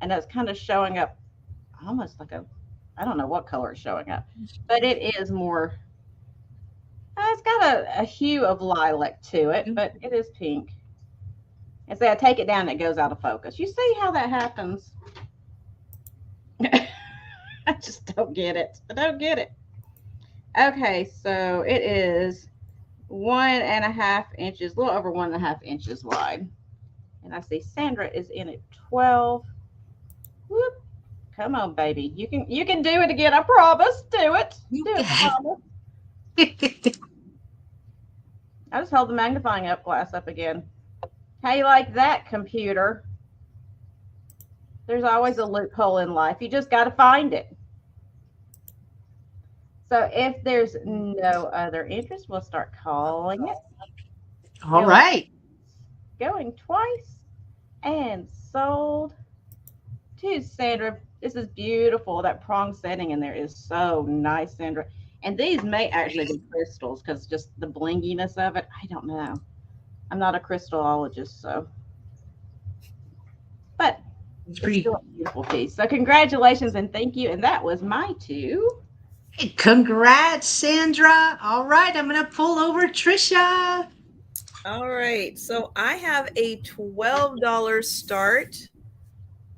And it's kind of showing up almost like a, I don't know what color it's showing up, but it is more, it's got a hue of lilac to it, but it is pink. And so I take it down and it goes out of focus. You see how that happens? I just don't get it. I don't get it. Okay, so it is 1.5 inches, a little over 1.5 inches wide. And I see Sandra is in at 12. Whoop. Come on, baby. You can do it again. I promise. Do it. Do it. I just held the magnifying up glass up again. How you like that, computer? There's always a loophole in life. You just got to find it. So if there's no other interest, we'll start calling it. All right. Going twice and sold to Sandra. This is beautiful. That prong setting in there is so nice, Sandra. And these may actually be crystals because just the blinginess of it. I don't know. I'm not a crystallologist, so. But it's still a beautiful piece. So congratulations and thank you. And that was my 2. Hey, congrats, Sandra. All right, I'm going to pull over Trisha. All right, so I have a $12 start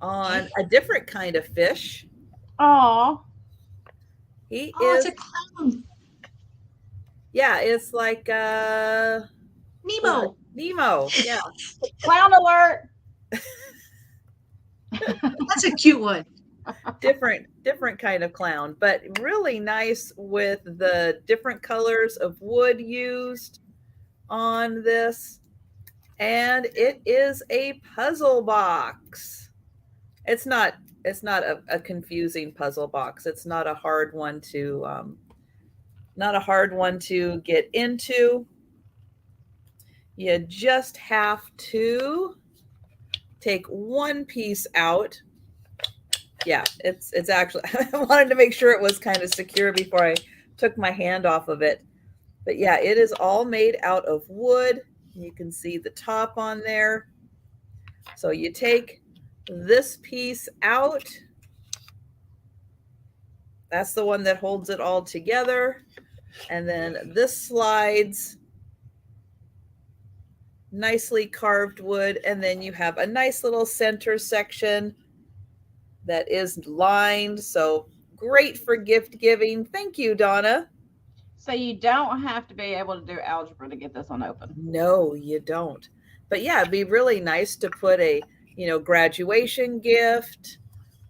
on a different kind of fish. Aw. He is a clown. Yeah, it's like Nemo. Nemo, yeah. Clown alert. That's a cute one. Different kind of clown, but really nice with the different colors of wood used on this. And it is a puzzle box. It's not a confusing puzzle box. It's not a hard one to get into. You just have to take one piece out. Yeah, it's actually, I wanted to make sure it was kind of secure before I took my hand off of it. But yeah, it is all made out of wood. You can see the top on there. So you take this piece out That's the one that holds it all together. And then this slides, nicely carved wood. And then you have a nice little center section that is lined. So great for gift giving. Thank you, Donna. So you don't have to be able to do algebra to get this one open. No, you don't. But yeah, it'd be really nice to put a, graduation gift,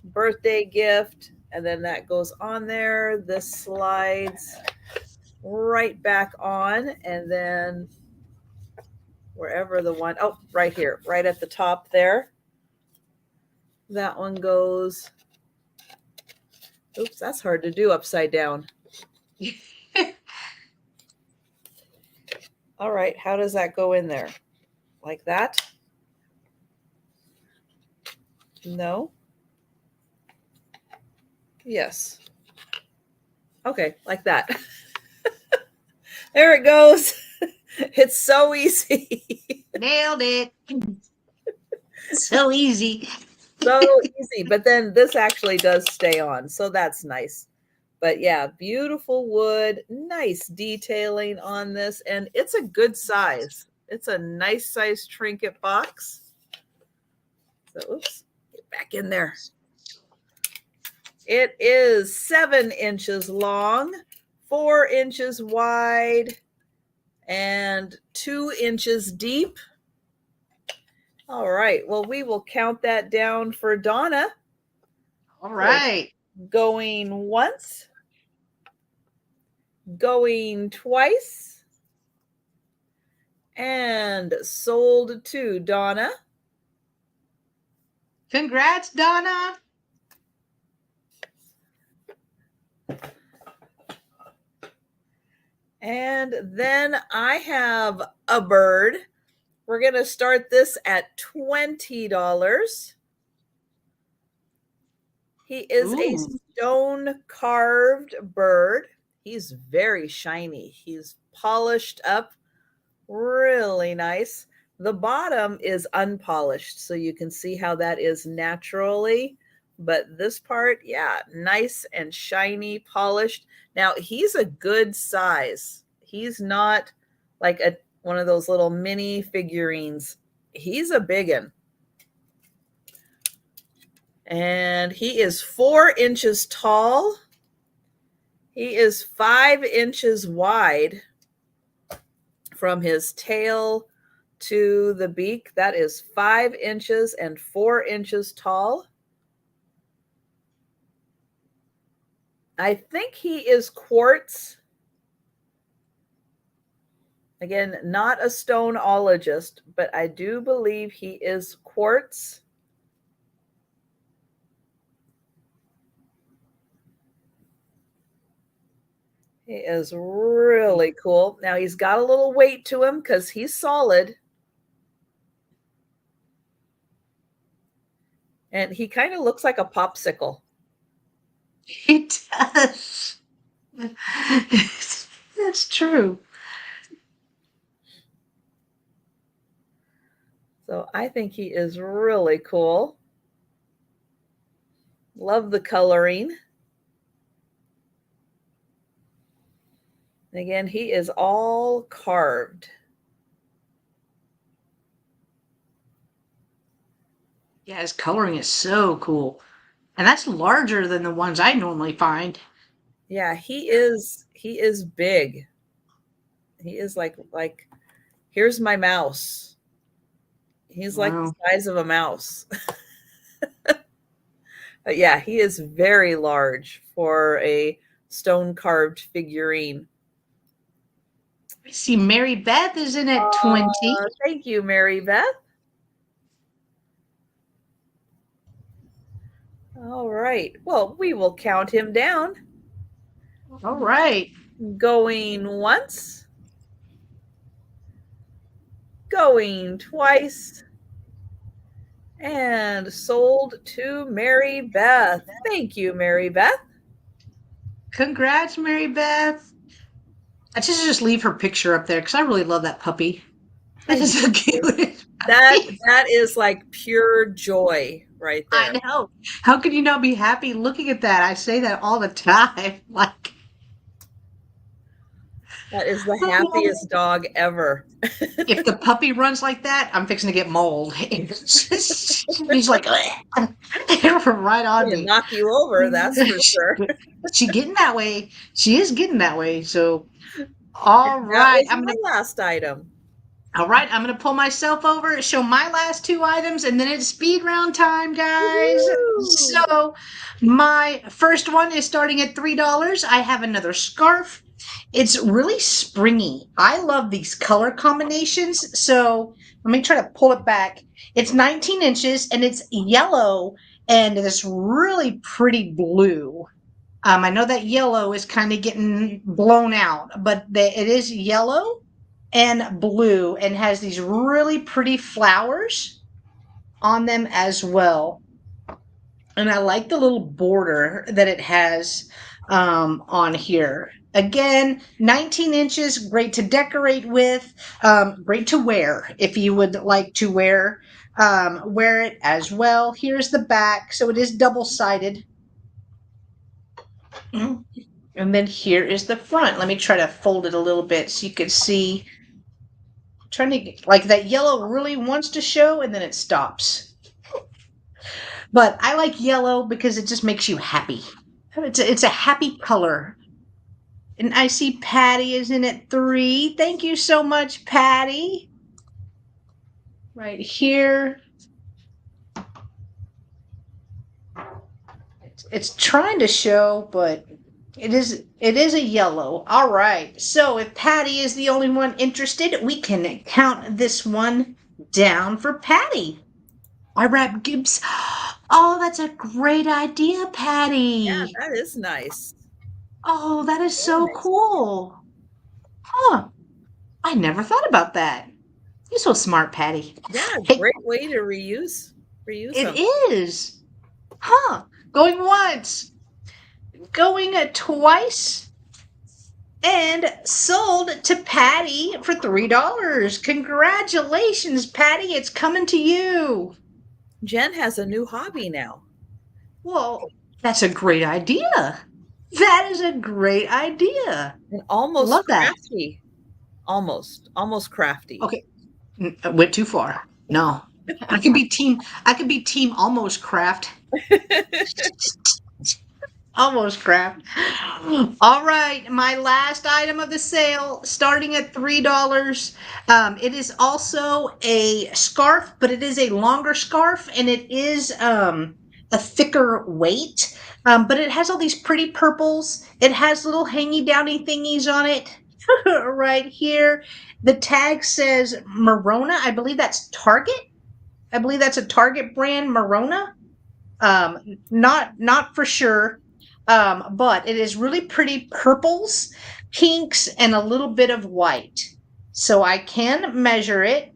birthday gift, and then that goes on there. This slides right back on, and then wherever the one, oh, right here, right at the top there. That one goes. Oops, that's hard to do upside down. All right, how does that go in there? Like that? No? Yes. Okay, like that. There it goes. It's so easy. Nailed it. So easy. So easy. But then this actually does stay on, so that's nice. But yeah, beautiful wood, nice detailing on this, and it's a good size. It's a nice size trinket box. So, oops, get back in there. It is 7 inches long, 4 inches wide, and 2 inches deep. All right, well, we will count that down for Donna. All right. Going once, going twice, and sold to Donna. Congrats, Donna. And then I have a bird. We're going to start this at $20. He is a stone carved bird. He's very shiny. He's polished up, really nice. The bottom is unpolished, so you can see how that is naturally. But this part, yeah, nice and shiny, polished. Now, he's a good size. He's not like one of those little mini figurines. He's a big one. And he is 4 inches tall. He is 5 inches wide from his tail to the beak. That is 5 inches and 4 inches tall. I think he is quartz. Again, not a stoneologist, but I do believe he is quartz. He is really cool. Now he's got a little weight to him because he's solid. And he kind of looks like a popsicle. It does. That's true. So I think he is really cool. Love the coloring. Again, he is all carved. Yeah, his coloring is so cool. And that's larger than the ones I normally find. Yeah, he is big. He is like here's my mouse. He's like the size of a mouse. But yeah, he is very large for a stone carved figurine. I see Mary Beth is in at 20. Thank you, Mary Beth. All right. Well, we will count him down. All right. Going once. Going twice. And sold to Mary Beth. Thank you, Mary Beth. Congrats, Mary Beth. I just leave her picture up there because I really love that puppy. That is so cute. That is like pure joy right I there. know. How could you not be happy looking at that? I say that all the time. Like, That is the happiest dog ever. if the puppy runs like that, I'm fixing to get mold. He's like, right on Gonna me. knock you over, that's for sure. But she getting that way. She is getting that way. So, all That right, was my last item. I'm gonna pull myself over, show my last two items, and then it's speed round time, guys. Woo-hoo! So my first one is starting at $3. I have another scarf. It's really springy. I love these color combinations. So let me try to pull it back. It's 19 inches and it's yellow and this really pretty blue. I know that yellow is kind of getting blown out, but it is yellow and blue and has these really pretty flowers on them as well. And I like the little border that it has on here. Again, 19 inches, great to decorate with, great to wear if you would like to wear it as well. Here's the back, so it is double-sided. And then here is the front. Let me try to fold it a little bit so you can see. I'm trying to get, like, that yellow really wants to show and then it stops. But I like yellow because it just makes you happy. It's a happy color. And I see Patty is in at 3. Thank you so much, Patty. Right here. It's trying to show, but it is a yellow. All right. So if Patty is the only one interested, we can count this one down for Patty. I wrap Gibbs. Oh, that's a great idea, Yeah, Patty. that is nice. Oh, that is Very so nice. cool. Huh. I never thought about that. You're so smart, Patty. Yeah, Hey, great way to reuse them. it is. Huh. Going once, going twice, and sold to Patty for $3. Congratulations, Patty. It's coming to you. Jenn has a new hobby now. Well, that's a great idea. That is a great idea. And almost Love that. crafty. Almost crafty. Okay. I went too far. No. I could be team almost craft. Almost craft. All right, my last item of the sale, starting at $3. It is also a scarf, but it is a longer scarf, and it is a thicker weight. But it has all these pretty purples. It has little hangy downy thingies on it right here. The tag says Marona. I believe that's Target. I believe that's a Target brand, Marona. Not for sure. But it is really pretty purples, pinks, and a little bit of white. So I can measure it.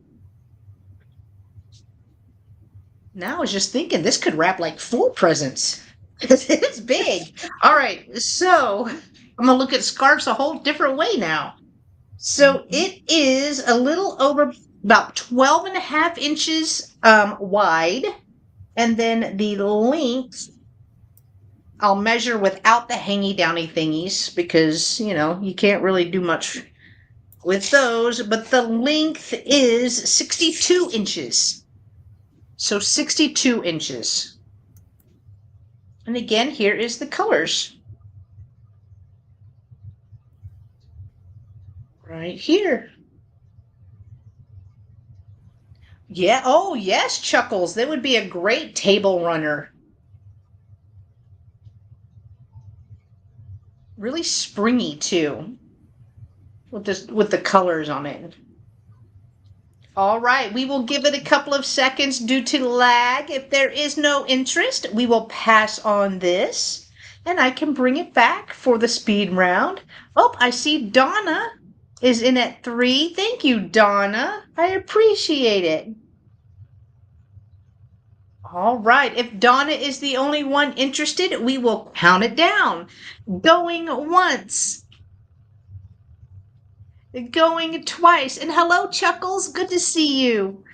Now I was just thinking this could wrap like 4 presents. It's big. All right, so I'm gonna look at scarves a whole different way now. So it is a little over about 12 and a half inches wide, and then the length I'll measure without the hangy downy thingies because, you can't really do much with those, but the length is 62 inches. So 62 inches. And again, here is the colors. Right here. Yeah, oh yes, Chuckles. That would be a great table runner. Really springy too. With the colors on it. All right, we will give it a couple of seconds due to lag. If there is no interest, we will pass on this, and I can bring it back for the speed round. Oh, I see Donna is in at 3. Thank you, Donna. I appreciate it. All right, if Donna is the only one interested, we will count it down. Going once. Going twice. And hello, Chuckles. Good to see you.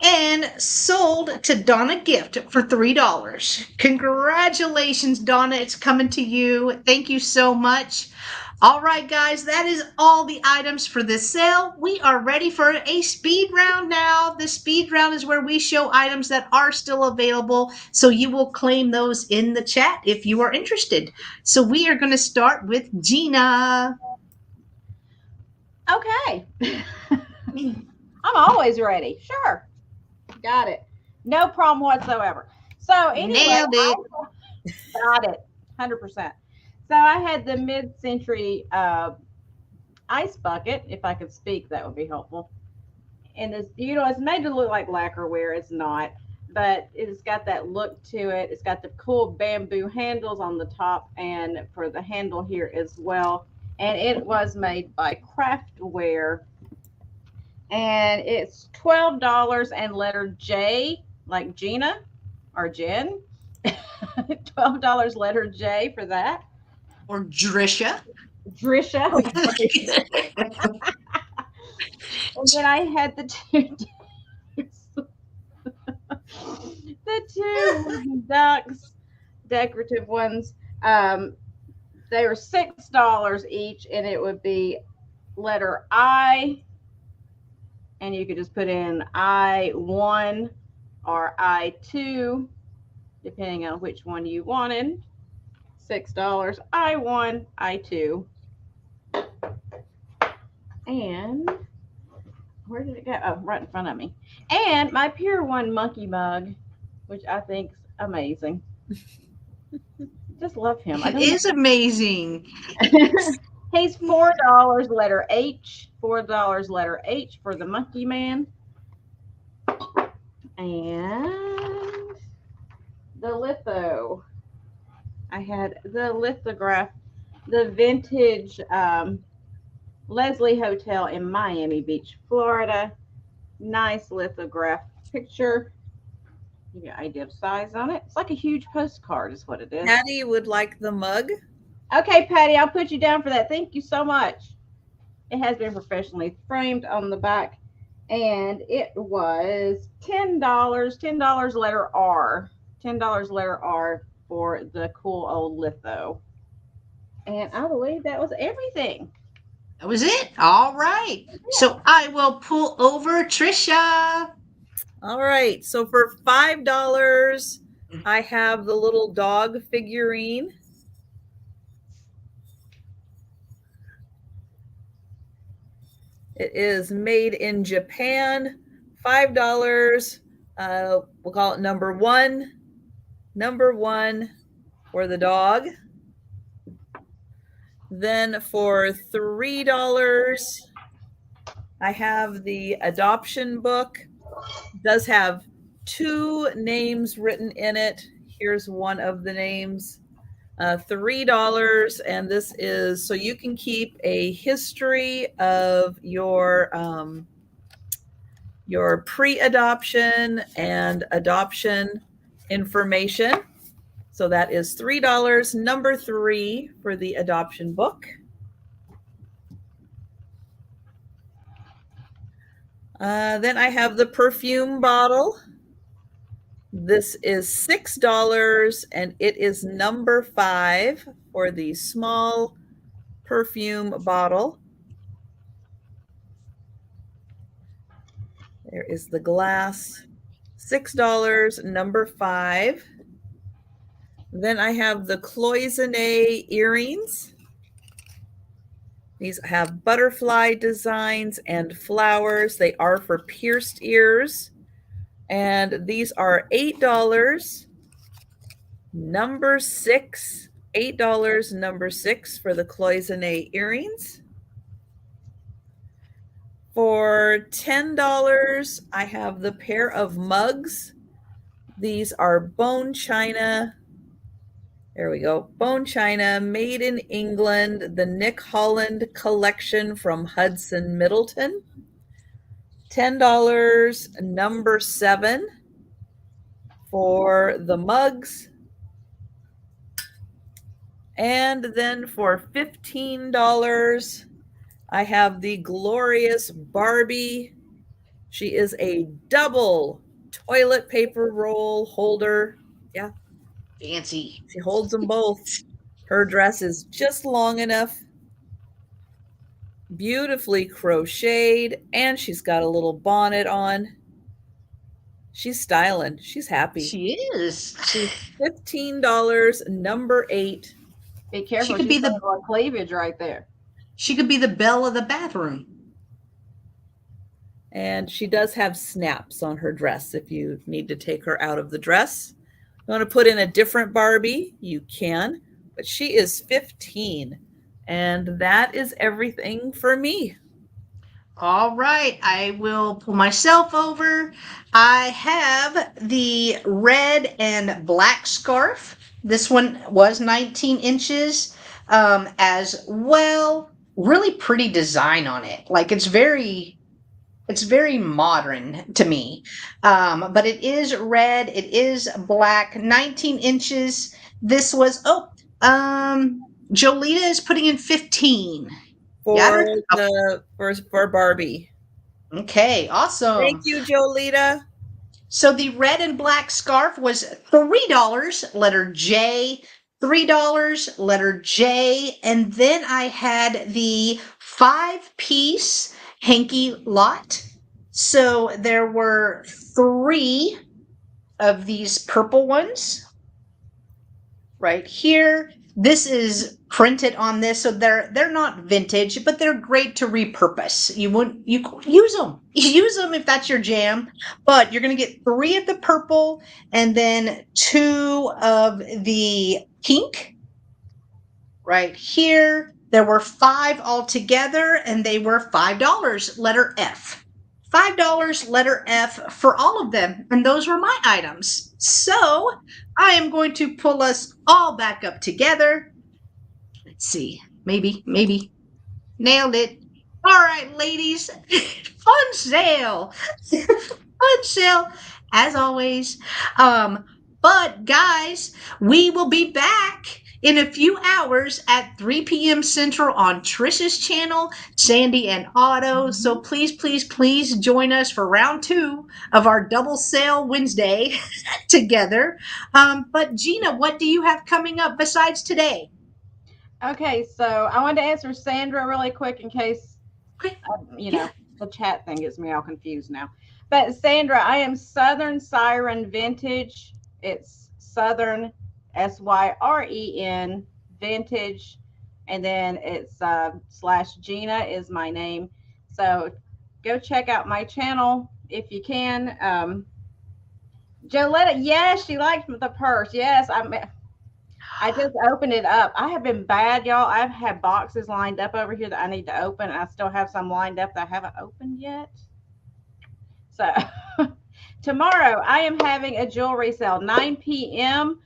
and sold to Donna Gift for $3. Congratulations, Donna. It's coming to you. Thank you so much. All right, guys, that is all the items for this sale. We are ready for a speed round now. The speed round is where we show items that are still available, so you will claim those in the chat if you are interested. So we are going to start with Jeana. Okay. I'm always ready. Sure. Got it. No problem whatsoever. So anyway, Nailed it. Got it. 100%. So I had the mid-century ice bucket. If I could speak, that would be helpful. And this, it's made to look like lacquerware. It's not, but it's got that look to it. It's got the cool bamboo handles on the top and for the handle here as well. And it was made by Craftware. And it's $12 and letter J, like Jeana or Jenn. $12 letter J for that. Or Drisha. Drisha. And then I had the two ducks, decorative ones. They were $6 each, and it would be letter I, and you could just put in I1 or I2, depending on which one you wanted. $6, I1, I2. And where did it go? Oh, right in front of me. And my Pier 1 monkey mug, which I think is amazing. Just love him. It is amazing. He's $4 letter H. $4 letter H for the monkey man. And the litho. I had the lithograph, the vintage Leslie Hotel in Miami Beach, Florida. Nice lithograph picture. Give you an idea of size on it. It's like a huge postcard is what it is. Patty would like the mug. Okay, Patty, I'll put you down for that. Thank you so much. It has been professionally framed on the back. And it was $10, $10 letter R. $10 letter R for the cool old litho. And I believe that was everything. That was it. All right. Yeah. So I will pull over Trisha. All right. So for $5, I have the little dog figurine. It is made in Japan. $5. We'll call it number one. Number one for the dog. Then for $3, I have the adoption book. It does have 2 names written in it. Here's one of the names. $3, and this is so you can keep a history of your pre-adoption and adoption information. So that is $3, number 3 for the adoption book. Then I have the perfume bottle. This is $6, and it is number 5 for the small perfume bottle. There is the glass. $6, number 5. Then I have the cloisonne earrings. These have butterfly designs and flowers. They are for pierced ears. And these are $8, number 6. $8, number 6 for the cloisonne earrings. For $10, I have the pair of mugs. These are bone china. There we go. Bone china, made in England, the Nick Holland collection from Hudson Middleton. $10, number 7 for the mugs. And then for $15, I have the glorious Barbie She is a double toilet paper roll holder. Yeah, Fancy. she holds them both. Her dress is just long enough, beautifully crocheted, and she's got a little bonnet on. She's styling. She's happy. She is. She's $15, number 8. Be careful. She could be She's got the a little cleavage right there. she could be the belle of the bathroom. And she does have snaps on her dress if you need to take her out of the dress. You want to put in a different Barbie, you can, but she is 15. And that is everything for me. All right, I will pull myself over. I have the red and black scarf. This one was 19 inches as well. Really pretty design on it. Like it's very modern to me. But it is red, it is black, 19 inches. This was, Jolita is putting in 15. For for Barbie. Okay, awesome. Thank you, Jolita. So the red and black scarf was $3, letter J, $3, letter J, and then I had the 5-piece hanky lot. So there were 3 of these purple ones right here. This is printed on this, so they're not vintage, but they're great to repurpose. You use them. Use them if that's your jam. But you're gonna get 3 of the purple and then 2 of the pink right here. There were 5 altogether, and they were $5, letter F. $5, letter F for all of them, and those were my items. So I am going to pull us all back up together. Let's see, maybe, nailed it. All right, ladies, fun sale, fun sale as always. But guys, we will be back in a few hours at 3 p.m. Central on Trisha's channel, Sandy and Otto. So please join us for round 2 of our double sale Wednesday together. But Jeana, what do you have coming up besides today? Okay, so I wanted to answer Sandra really quick in case, Okay. The chat thing gets me all confused now. But Sandra, I am Southern Syren Vintage. It's Southern SYREN Vintage, and then it's / Jeana is my name. So go check out my channel if you can. Joletta, yes, she liked the purse. Yes, I just opened it up. I have been bad, y'all. I've had boxes lined up over here that I need to open. I still have some lined up that I haven't opened yet. So tomorrow I am having a jewelry sale, 9 p.m.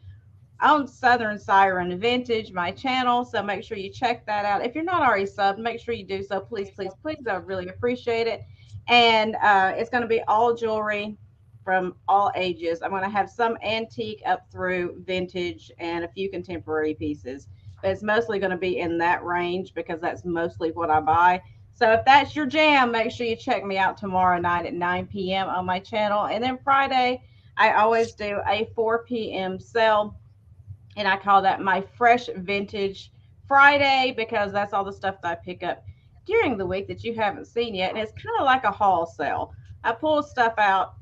on Southern Syren Vintage, my channel. So make sure you check that out. If you're not already subbed, make sure you do so. Please. I would really appreciate it. And it's going to be all jewelry from all ages. I'm going to have some antique up through vintage and a few contemporary pieces. But it's mostly going to be in that range because that's mostly what I buy. So if that's your jam, make sure you check me out tomorrow night at 9 p.m. on my channel. And then Friday, I always do a 4 p.m. sale. And I call that my Fresh Vintage Friday because that's all the stuff that I pick up during the week that you haven't seen yet. And it's kind of like a haul sale. I pull stuff out.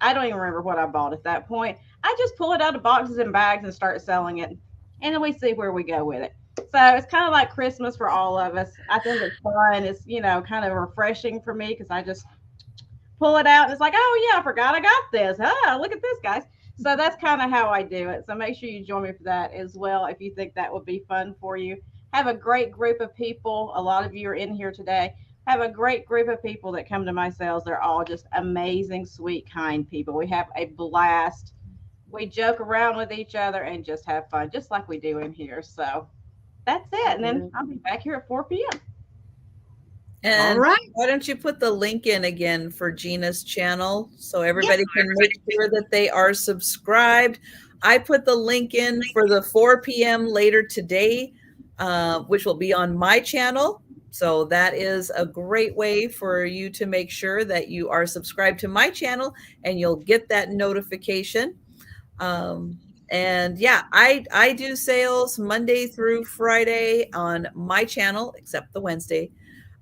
I don't even remember what I bought at that point. I just pull it out of boxes and bags and start selling it. And then we see where we go with it. So it's kind of like Christmas for all of us. I think it's fun. It's, kind of refreshing for me because I just pull it out and it's like, oh yeah, I forgot I got this. Oh, look at this, guys. So that's kind of how I do it. So make sure you join me for that as well if you think that would be fun for you. Have a great group of people. A lot of you are in here today. Have a great group of people that come to my sales. They're all just amazing, sweet, kind people. We have a blast. We joke around with each other and just have fun, just like we do in here. So that's it. And then I'll be back here at 4 p.m. And all right. Why don't you put the link in again for Jeana's channel so everybody can make sure that they are subscribed. I put the link in for the 4 p.m. later today, which will be on my channel. So that is a great way for you to make sure that you are subscribed to my channel and you'll get that notification. Um, and yeah, I do sales Monday through Friday on my channel, except the Wednesday,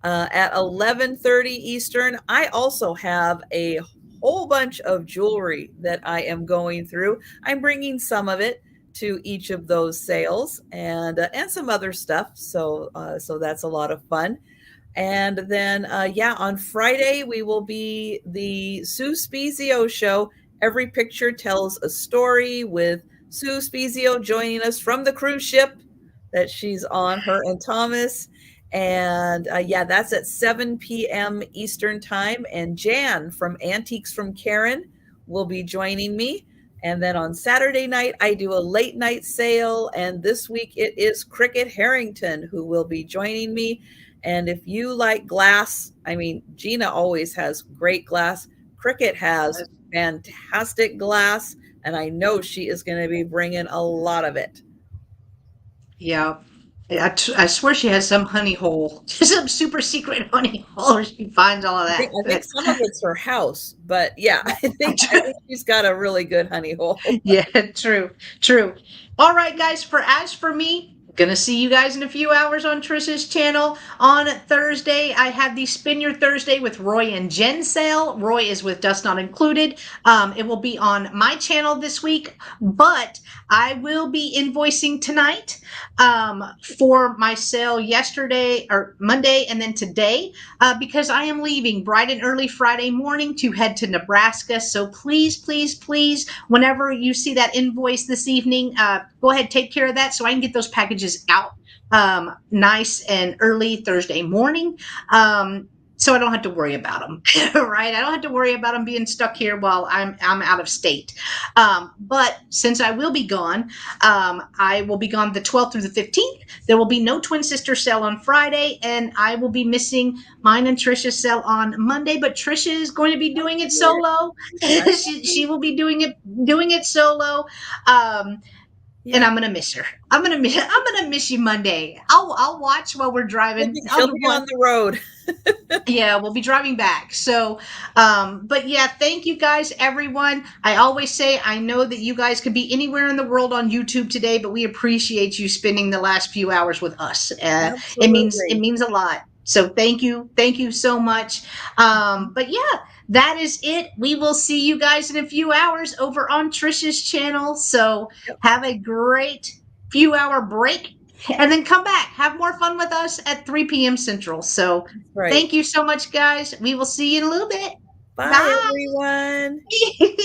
at 11:30 Eastern. I also have a whole bunch of jewelry that I am going through. I'm bringing some of it to each of those sales and some other stuff. So that's a lot of fun. And then, yeah, on Friday, we will be the Sue Spezio show. Every picture tells a story with Sue Spezio joining us from the cruise ship that she's on, her and Thomas. And yeah, that's at 7 p.m. Eastern Time. And Jan from Antiques from Karen will be joining me. And then on Saturday night, I do a late night sale. And this week it is Cricket Harrington who will be joining me. And if you like glass, I mean, Jeana always has great glass. Cricket has fantastic glass. And I know she is going to be bringing a lot of it. Yeah. I swear she has some honey hole, some super secret honey hole where she finds all of that. I think some of it's her house, but yeah, I think she's got a really good honey hole. Yeah, true, true. All right, guys. As for me, gonna see you guys in a few hours on Trisha's channel on Thursday. I have the Spin Your Thursday with Roy and Jenn sale. Roy is with Dust Not Included. It will be on my channel this week, but I will be invoicing tonight for my sale yesterday or Monday and then today because I am leaving bright and early Friday morning to head to Nebraska. So please, please, please, whenever you see that invoice this evening, go ahead, take care of that so I can get those packages out nice and early Thursday morning. So I don't have to worry about them, right? I don't have to worry about them being stuck here while I'm out of state. But since I will be gone, I will be gone the 12th through the 15th. There will be no twin sister sale on Friday, and I will be missing mine and Trisha's sale on Monday. But Trisha is going to be doing it solo. she will be doing it solo. And I'm gonna miss her. I'm gonna miss you Monday. I'll watch while we're driving. She'll be on the road. Yeah, we'll be driving back. So, but yeah, thank you guys, everyone. I always say I know that you guys could be anywhere in the world on YouTube today, but we appreciate you spending the last few hours with us. It means a lot. So thank you so much. But yeah, that is it. We will see you guys in a few hours over on Trisha's channel. So have a great few hour break and then come back. Have more fun with us at 3 p.m. Central. So thank you so much, guys. We will see you in a little bit. Bye. Everyone.